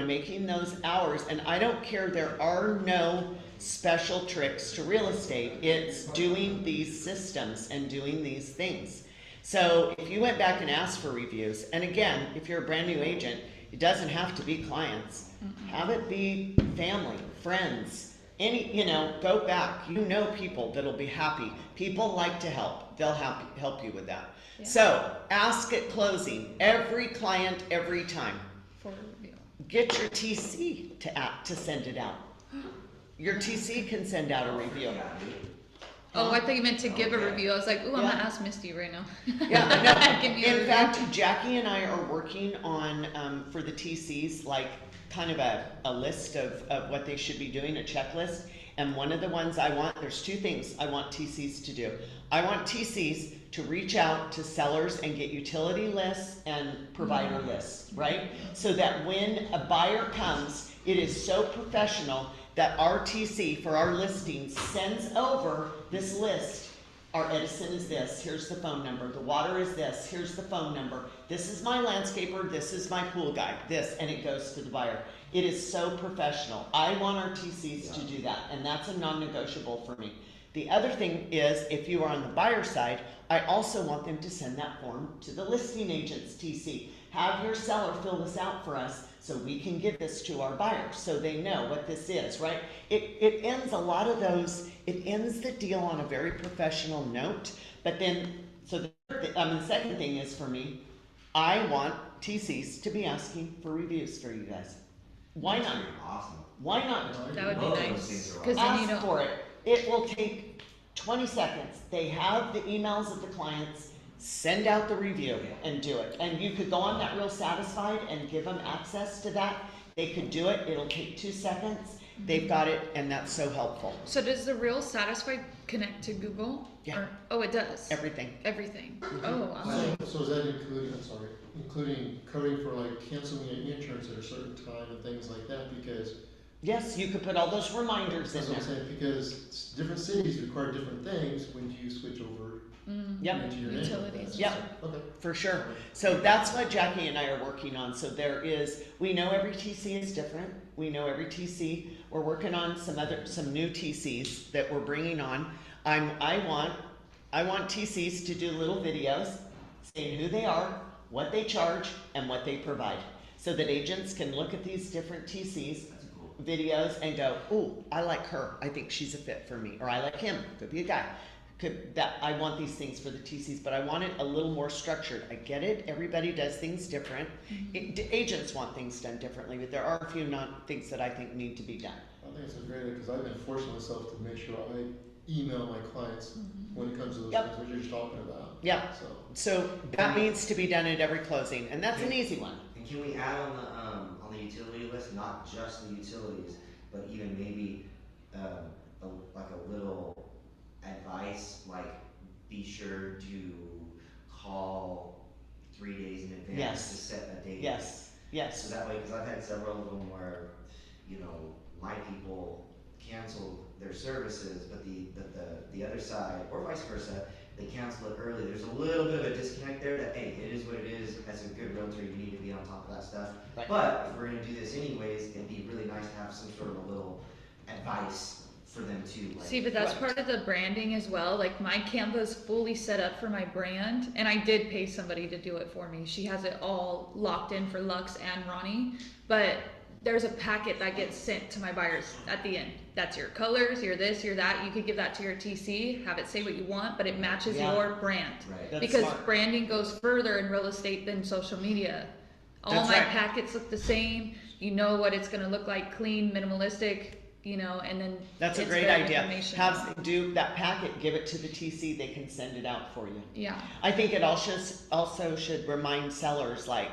making those hours, and I don't care, there are no special tricks to real estate, it's doing these systems and doing these things. So if you went back and asked for reviews, and again, if you're a brand new agent, it doesn't have to be clients. Have it be family, friends, go back. You know people that'll be happy. People like to help. They'll help you with that. Yeah. So ask at closing, every client, every time. For a review. Get your TC to send it out. Your TC can send out a review. Oh, I thought you meant to give a review. I was like, ooh, I'm gonna ask Misty right now. Yeah, Give me a in review. fact, Jackie and I are working on, for the TCs, like kind of a list of what they should be doing, a checklist. And one of the ones I want, there's two things I want TCs to do. I want TCs to reach out to sellers and get utility lists and provider lists, right? So that when a buyer comes, it is so professional that our TC for our listings sends over this list. Our Edison is this, here's the phone number. The water is this, here's the phone number. This is my landscaper, this is my pool guy, this, and it goes to the buyer. It is so professional. I want our TCs to do that, and that's a non-negotiable for me. The other thing is, if you are on the buyer side, I also want them to send that form to the listing agent's TC. Have your seller fill this out for us so we can give this to our buyers so they know what this is, right? It ends a lot of those, it ends the deal on a very professional note, but then, so the second thing is for me, I want TCs to be asking for reviews for you guys. Why not? Awesome. Why not? That would be nice. Because then you Ask know. for it. It will take 20 seconds. They have the emails of the clients. Send out the review and do it. And you could go on that Real Satisfied and give them access to that. They could do it. It'll take 2 seconds. They've got it, and that's so helpful. So does the Real Satisfied connect to Google? Yeah. Oh, it does. Everything. Everything. Oh, awesome. So is that including coding for like canceling an insurance at a certain time and things like that? Because Yes, you could put all those reminders in that's what I'm there. saying, because different cities require different things when you switch over Yep. into your name. Utilities. Yep. Okay. For sure. So that's what Jackie and I are working on. So we know every TC is different. We know every TC. We're working on some new TCs that we're bringing on. I want TCs to do little videos saying who they are, what they charge, and what they provide. So that agents can look at these different TCs videos and go, ooh, I like her. I think she's a fit for me. Or I like him. Could be a guy. I want these things for the TCs, but I want it a little more structured. I get it. Everybody does things different. Agents want things done differently, but there are a few things that I think need to be done. I think it's a great idea because I've been forcing myself to make sure I email my clients when it comes to those Yep. things that you're just talking about. Yeah. So That needs to be done at every closing, and that's an easy one. And can we add on the utility list, not just the utilities, but even maybe like a little advice, like be sure to call 3 days in advance Yes. to set a date. Yes. Yes. So that way, because I've had several of them where, my people canceled their services, but the other side, or vice versa, they cancel it early. There's a little bit of a disconnect there that, hey, it is what it is. As a good realtor, you need to be on top of that stuff. Right. But if we're gonna do this anyways, it'd be really nice to have some sort of a little advice for them too. Like, See, but that's Right. part of the branding as well. Like my Canva is fully set up for my brand, and I did pay somebody to do it for me. She has it all locked in for Lux and Ronnie, but there's a packet that gets sent to my buyers at the end. That's your colors, your this, your that. You could give that to your TC, have it say what you want, but it matches Yeah. your brand. Right. That's Because smart. branding goes further in real estate than social media. All That's my right. packets look the same. You know what it's gonna look like, clean, minimalistic, and then That's a it's great very idea. informational. Do that packet, give it to the TC, they can send it out for you. Yeah. I think it also should remind sellers, like,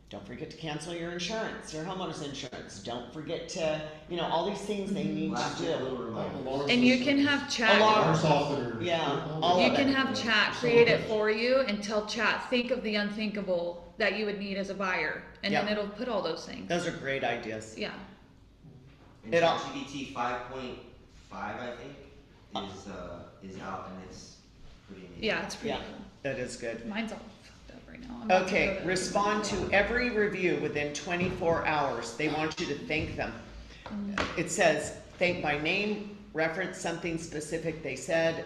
don't forget to cancel your insurance, your homeowner's insurance. Don't forget to, all these things they need last to little do. reminder. And you can have chat. Alarm. Or softener. Yeah, all You of can it. have chat create it for you and tell chat, think of the unthinkable that you would need as a buyer, and then Yep. it'll put all those things. Those are great ideas. Yeah. And It all- ChatGPT 5.5, I think, is out, and it's pretty amazing. Yeah, it's pretty Yeah, cool. that is good. Mine's all fucked up right now. I'm about to Okay, go to- respond to every review within 24 hours. They want you to thank them. It says, thank by name, reference something specific they said.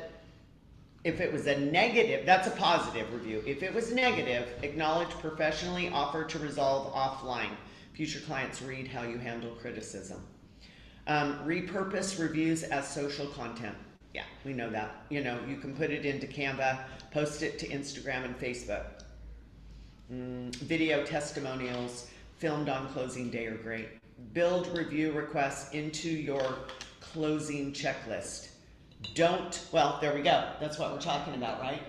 If it was a negative, that's a positive review. If it was negative, acknowledge professionally, offer to resolve offline. Future clients read how you handle criticism. Repurpose reviews as social content. Yeah, we know that. You know, you can put it into Canva, post it to Instagram and Facebook. Video testimonials filmed on closing day are great. Build review requests into your closing checklist. Well, there we go. That's what we're talking about, right?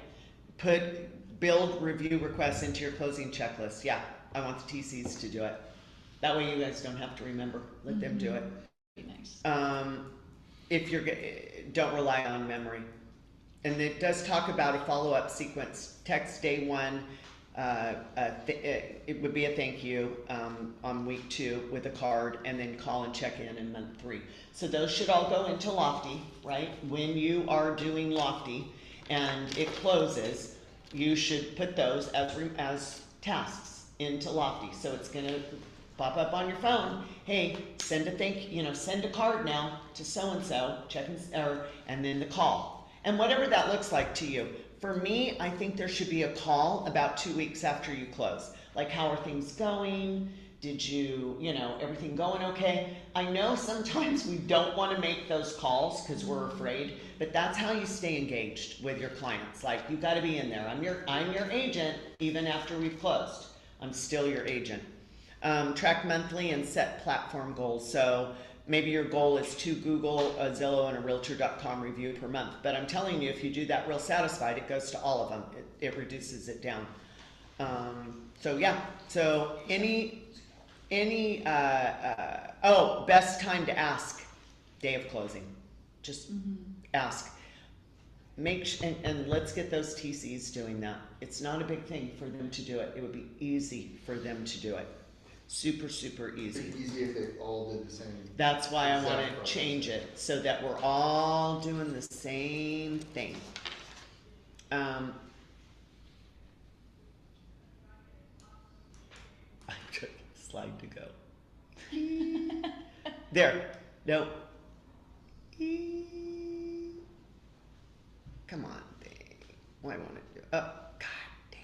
Build review requests into your closing checklist. Yeah, I want the TCs to do it. That way you guys don't have to remember. Let them do it. Be nice. If you're, don't rely on memory. And it does talk about a follow-up sequence. Text day one, it would be a thank you on week 2 with a card, and then call and check in month 3. So those should all go into Lofty, right? When you are doing Lofty and it closes, you should put those as tasks into Lofty. So it's gonna pop up on your phone. Hey, send a card now to so-and-so, and then the call. And whatever that looks like to you. For me, I think there should be a call about 2 weeks after you close. Like, how are things going? Did you, everything going okay? I know sometimes we don't want to make those calls because we're afraid, but that's how you stay engaged with your clients. Like, you got to be in there. I'm your agent even after we've closed. I'm still your agent. Track monthly and set platform goals. So maybe your goal is to Google, a Zillow, and a Realtor.com review per month. But I'm telling you, if you do that real satisfied, it goes to all of them. It reduces it down. So yeah. So best time to ask, day of closing. Just ask. And let's get those TCs doing that. It's not a big thing for them to do it. It would be easy for them to do it. Super, super easy. It'd be easy if they all did the same. That's why I want exact to process. change it so that we're all doing the same thing. I took a slide to go. There. Nope. Come on, thing. Why won't it do? Oh, God dang.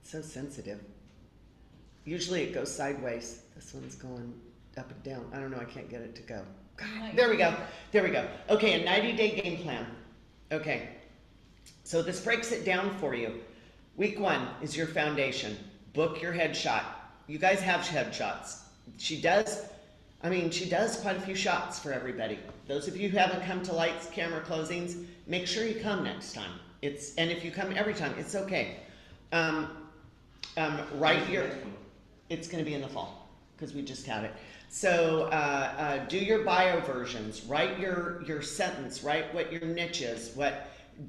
So sensitive. Usually it goes sideways. This one's going up and down. I don't know. I can't get it to go. God. There we go. There we go. Okay, a 90-day game plan. Okay. So this breaks it down for you. Week 1 is your foundation. Book your headshot. You guys have headshots. She does quite a few shots for everybody. Those of you who haven't come to lights, camera closings, make sure you come next time. And if you come every time, it's okay. It's going to be in the fall because we just had it. So do your bio versions, write your sentence, write what your niche is,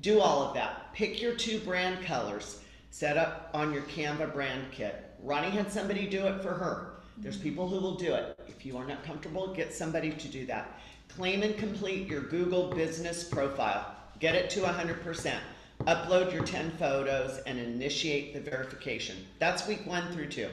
do all of that. Pick your 2 brand colors, set up on your Canva brand kit. Ronnie had somebody do it for her. There's people who will do it. If you are not comfortable, get somebody to do that. Claim and complete your Google business profile. Get it to 100%. Upload your 10 photos and initiate the verification. That's week 1 through 2.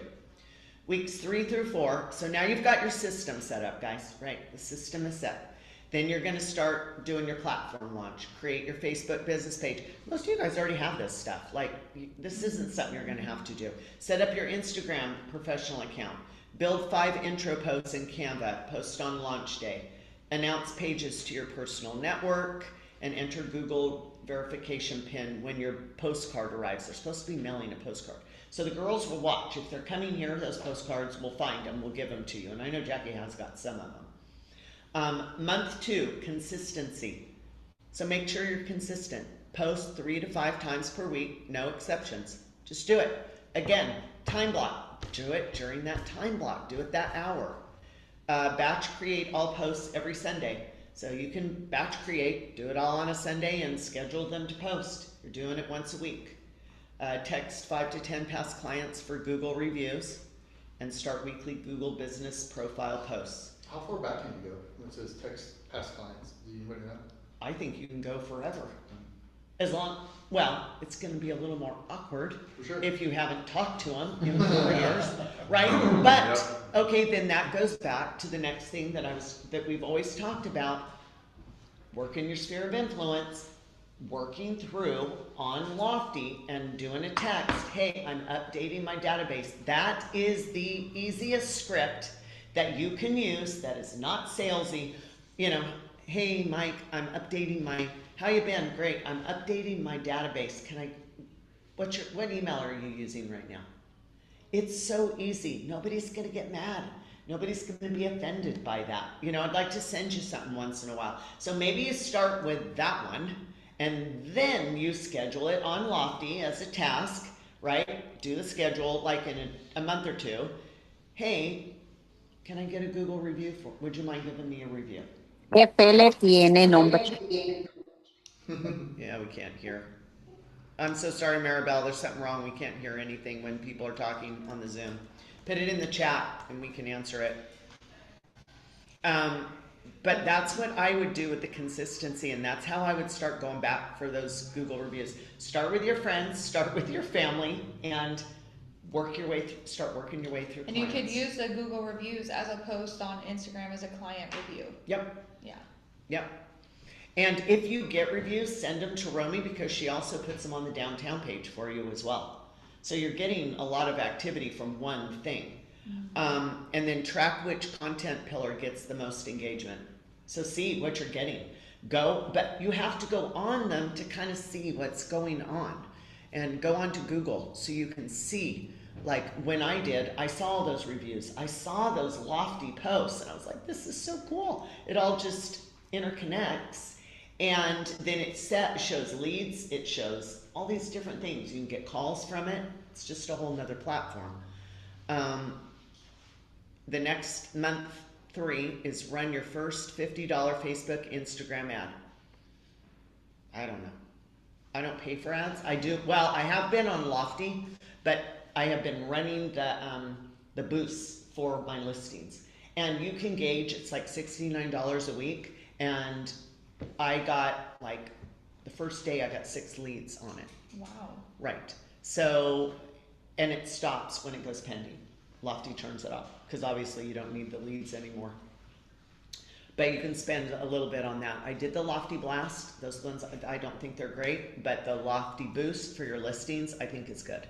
Weeks 3 through 4. So now you've got your system set up, guys, right? The system is set. Then you're going to start doing your platform launch. Create your Facebook business page. Most of you guys already have this stuff. Like, this isn't something you're going to have to do. Set up your Instagram professional account. Build 5 intro posts in Canva. Post on launch day. Announce pages to your personal network and enter Google verification pin when your postcard arrives. They're supposed to be mailing a postcard. So the girls will watch. If they're coming here, those postcards, we'll find them. We'll give them to you. And I know Jackie has got some of them. Month 2, consistency. So make sure you're consistent. Post 3 to 5 times per week. No exceptions. Just do it. Again, time block. Do it during that time block. Do it that hour. Batch create all posts every Sunday. So you can batch create, do it all on a Sunday and schedule them to post. You're doing it once a week. text 5 to 10 past clients for Google reviews, and start weekly Google business profile posts. How far back can you go when it says text past clients? Do you know? I think you can go forever. As long, well, it's gonna be a little more awkward For sure. if you haven't talked to them in 4 years, right? But, okay, then that goes back to the next thing that we've always talked about. Work in your sphere of influence, working through on Lofty and doing a text. Hey, I'm updating my database. That is the easiest script that you can use that is not salesy. You know, hey Mike, I'm updating how you been? Great, I'm updating my database. What email are you using right now? It's so easy. Nobody's gonna get mad. Nobody's gonna be offended by that. You know, I'd like to send you something once in a while. So maybe you start with that one, and then you schedule it on Lofty as a task, right? Do the schedule like in a month or two. Hey, can I get a Google review would you mind giving me a review? ¿Qué pele tiene, nombre? Yeah, we can't hear. I'm so sorry, Maribel. There's something wrong. We can't hear anything when people are talking on the Zoom. Put it in the chat and we can answer it. But that's what I would do with the consistency, and that's how I would start going back for those Google reviews. Start with your friends, start with your family, and work your way start working your way through And clients. you could use the Google reviews as a post on Instagram as a client review. Yep. Yeah. Yep. And if you get reviews, send them to Romy, because she also puts them on the downtown page for you as well. So you're getting a lot of activity from one thing. And then track which content pillar gets the most engagement. So see what you're getting. But you have to go on them to kind of see what's going on. And go on to Google so you can see. Like when I saw all those reviews. I saw those Lofty posts and I was like, this is so cool. It all just interconnects. And then it shows leads. It shows all these different things. You can get calls from it. It's just a whole nother platform. The next month 3 is run your first $50 Facebook Instagram ad. I don't know. I don't pay for ads. I do. Well, I have been on Lofty, but I have been running the boosts for my listings. And you can gauge, it's like $69 a week. And I got like, the first day I got 6 leads on it. Wow. Right. So, and it stops when it goes pending. Lofty turns it off because obviously you don't need the leads anymore. But you can spend a little bit on that. I did the Lofty Blast. Those ones, I don't think they're great, but the Lofty Boost for your listings, I think is good.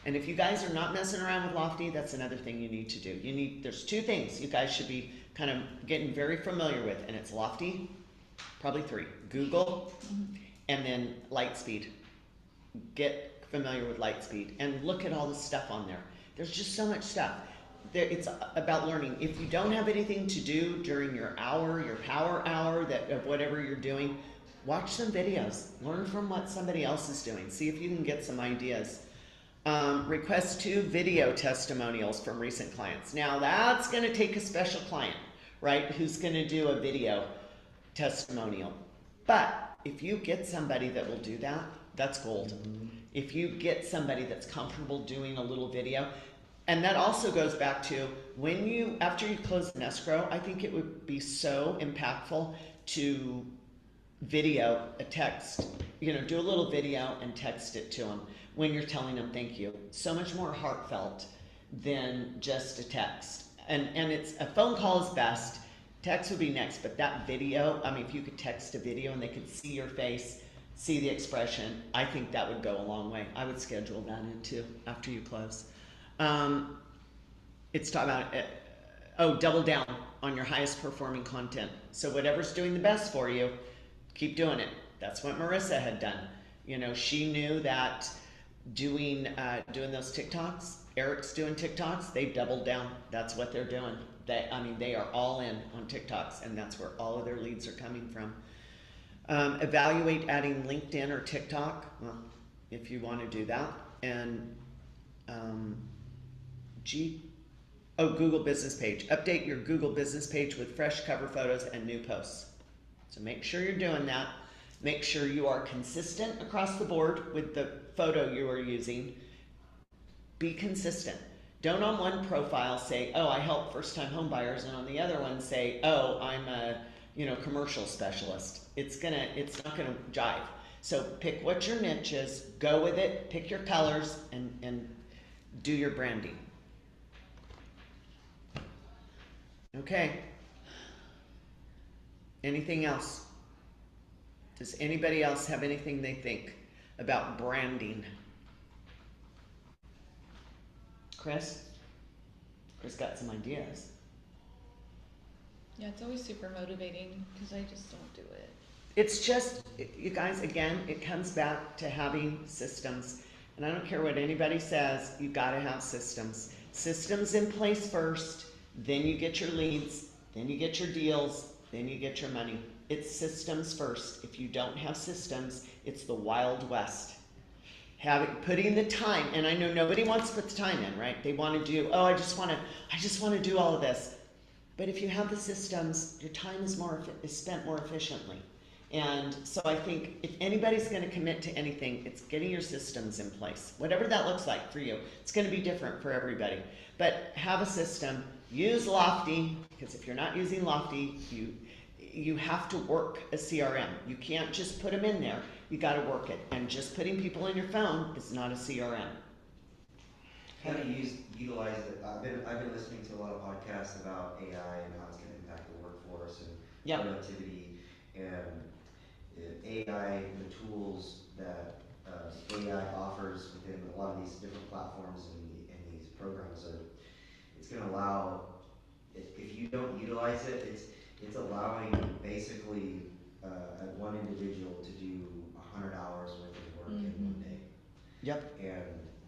And if you guys are not messing around with Lofty, that's another thing you need to do. There's 2 things you guys should be kind of getting very familiar with, and it's Lofty, probably 3, Google, and then Lightspeed. Get familiar with Lightspeed and look at all the stuff on there. There's just so much stuff. It's about learning. If you don't have anything to do during your hour, your power hour, of whatever you're doing, watch some videos. Learn from what somebody else is doing. See if you can get some ideas. Request 2 video testimonials from recent clients. Now that's going to take a special client, right? Who's going to do a video testimonial. But if you get somebody that will do that, that's gold. If you get somebody that's comfortable doing a little video, and that also goes back to after you close an escrow, I think it would be so impactful to video a text, do a little video and text it to them when you're telling them thank you. So much more heartfelt than just a text. And it's a phone call is best. Text would be next, but that video, if you could text a video and they could see your face, see the expression, I think that would go a long way. I would schedule that in too after you close. It's talking about, double down on your highest performing content. So whatever's doing the best for you, keep doing it. That's what Marissa had done. She knew that doing those TikToks, Eric's doing TikToks, they doubled down. That's what they're doing. They are all in on TikToks, and that's where all of their leads are coming from. Evaluate adding LinkedIn or TikTok, if you want to do that. And Google business page. Update your Google business page with fresh cover photos and new posts. So make sure you're doing that. Make sure you are consistent across the board with the photo you are using. Be consistent. Don't on one profile say, oh, I help first-time home buyers, and on the other one say, oh, I'm a commercial specialist. It's not gonna jive. So pick what your niche is, go with it, pick your colors, and do your branding. Okay. Anything else? Does anybody else have anything they think about branding? Chris? Chris got some ideas. Yeah, it's always super motivating because I just don't do it. It's just, you guys, again, it comes back to having systems. And I don't care what anybody says, you gotta have systems. Systems in place first, then you get your leads, then you get your deals, then you get your money. It's systems first. If you don't have systems, it's the Wild West. Putting the time, and I know nobody wants to put the time in, right? They want to do, oh, I just want to do all of this. But if you have the systems, your time is spent more efficiently. And so I think if anybody's going to commit to anything, it's getting your systems in place. Whatever that looks like for you. It's going to be different for everybody. But have a system. Use Lofty, because if you're not using Lofty, you have to work a CRM. You can't just put them in there. You got to work it. And just putting people in your phone is not a CRM. How to utilize it. I've been listening to a lot of podcasts about AI and how it's going to impact the workforce and productivity, and AI, the tools that AI offers within a lot of these different platforms and these programs it's going to allow, if you don't utilize it, it's allowing basically one individual to do 100 hours worth of work in one day. Yep. And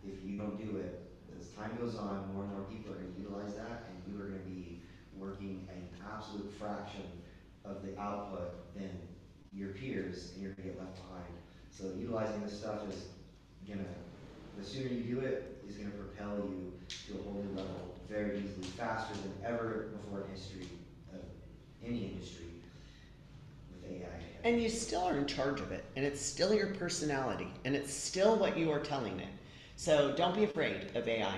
if you don't do it, as time goes on, more and more people are going to utilize that, and you are going to be working an absolute fraction of the output than your peers, and you're going to get left behind. So utilizing this stuff is going to, the sooner you do it, is going to propel you to a whole new level very easily, faster than ever before in history of any industry with AI. And you still are in charge of it, and it's still your personality, and it's still what you are telling it. So don't be afraid of AI.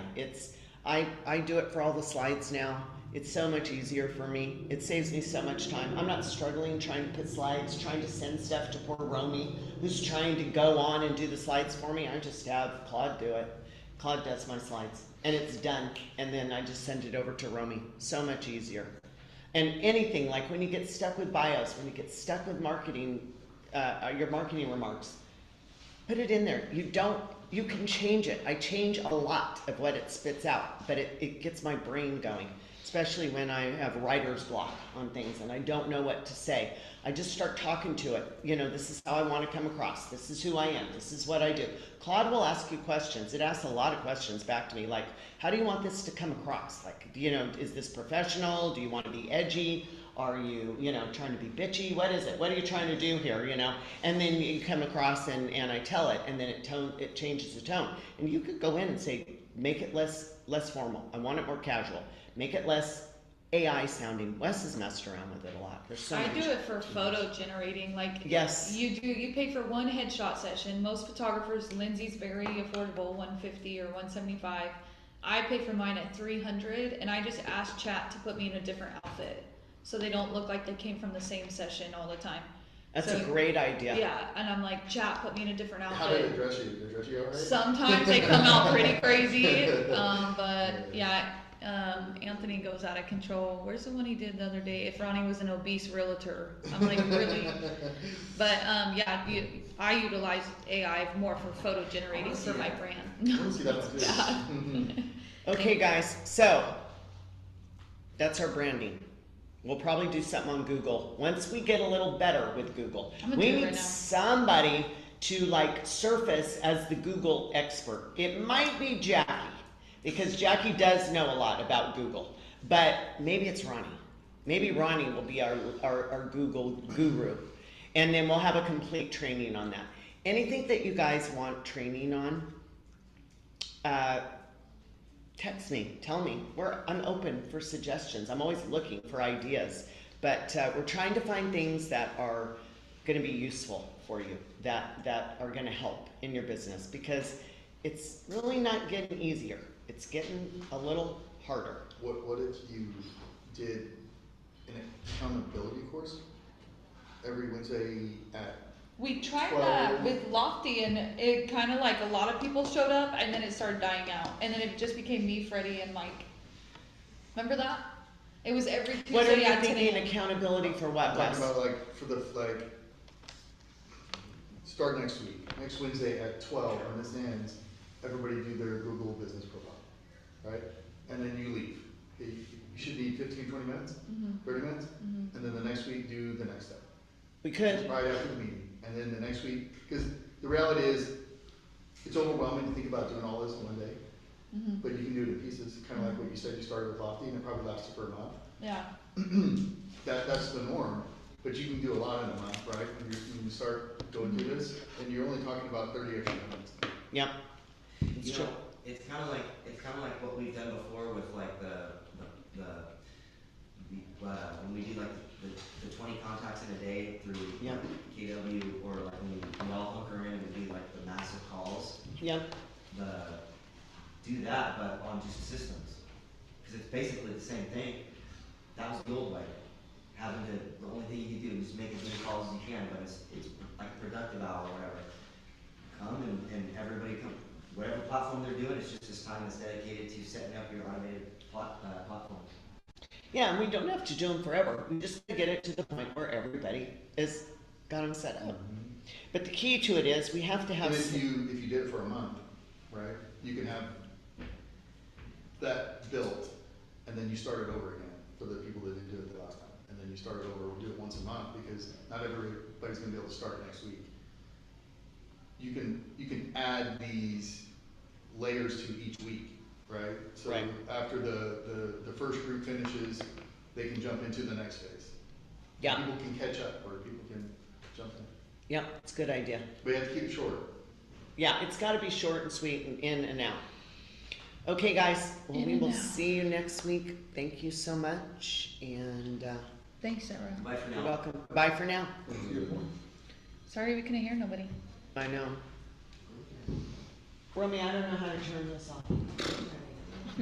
I do it for all the slides now. It's so much easier for me. It saves me so much time. I'm not struggling trying to put slides, trying to send stuff to poor Romy, who's trying to go on and do the slides for me. I just have Claude do it. Claude does my slides, and it's done. And then I just send it over to Romy. So much easier. And anything, like when you get stuck with bios, when you get stuck with marketing, your marketing remarks, put it in there. You can change it. I change a lot of what it spits out, but it gets my brain going, especially when I have writer's block on things and I don't know what to say. I just start talking to it. This is how I want to come across. This is who I am. This is what I do. Claude will ask you questions. It asks a lot of questions back to me, like, how do you want this to come across? Like, is this professional? Do you want to be edgy? Are you, trying to be bitchy? What is it? What are you trying to do here, And then you come across and I tell it, and then it changes the tone. And you could go in and say, make it less formal. I want it more casual. Make it less AI sounding. Wes has messed around with it a lot. There's so I much. do it for photo generating. Like, yes, you pay for one headshot session. Most photographers, Lindsay's very affordable, $150 or $175. I pay for mine at $300, and I just ask chat to put me in a different outfit, so they don't look like they came from the same session all the time. That's a great idea. Yeah, and I'm like, chat, put me in a different outfit. How do they dress you? They dress you all right? Sometimes they come out pretty crazy, but yeah, Anthony goes out of control. Where's the one he did the other day? If Ronnie was an obese realtor. I'm like, really? But yeah, I utilize AI more for photo generating for my brand. Okay, guys, so that's our branding. We'll probably do something on Google once we get a little better with Google. We need somebody to surface as the Google expert. It might be Jackie, because Jackie does know a lot about Google, but maybe it's Ronnie. Maybe Ronnie will be our Google guru, and then we'll have a complete training on that. Anything that you guys want training on, text me, tell me. I'm open for suggestions. I'm always looking for ideas, but we're trying to find things that are going to be useful for you that are gonna help in your business, because it's really not getting easier. It's getting a little harder. What if you did an accountability course every Wednesday at We tried 12? that with Lofty, and it kind of like a lot of people showed up, and then it started dying out, and then it just became me, Freddie, and like, remember that? It was every Tuesday What are you at 10 thinking a.m. accountability for what, I'm Wes? talking about like for the start next week, next Wednesday at 12 when this ends, everybody do their Google business profile, right? And then you leave. Okay, you should need 15, 20 minutes, 30 minutes, and then the next week do the next step. We could, Right after the meeting, and then the next week, because the reality is, it's overwhelming to think about doing all this in one day. But you can do it in pieces, kind of like what you said, you started with Lofty, and it probably lasted for a month. Yeah. That's the norm, but you can do a lot in a month, right? When you start going through this, and you're only talking about 30 extra minutes. yep. It's You true. know, it's kind of like what we've done before with like when we do like the 20 contacts in a day through Yeah. KW, or like when we all hunker in and we do like the massive calls. Yep. Do that, but on just systems, because it's basically the same thing. That was the old way. The only thing you can do is make as many calls as you can, but it's like a productive hour or whatever. Come and everybody come, whatever platform they're doing, it's just this time that's dedicated to setting up your automated platform. Yeah, and we don't have to do them forever. We just get it to the point where everybody is got them set up. But the key to it is we have to have. And if you did it for a month, right, you can have that built, and then you start it over again for the people that didn't do it the last time. And then you start it over, we'll do it once a month, because not everybody's gonna be able to start next week. You can add these layers to each week, right? So Right. after the first group finishes, they can jump into the next phase. Yeah. People can catch up, or people can jump in. Yep, it's a good idea. But you have to keep it short. Yeah, it's got to be short and sweet and in and out. Okay, guys, well, we will see you next week. Thank you so much, and Thanks, Sarah. Bye for you're now. welcome. Bye for now. Sorry we couldn't hear nobody. I know. Romy, I don't know how to turn this off.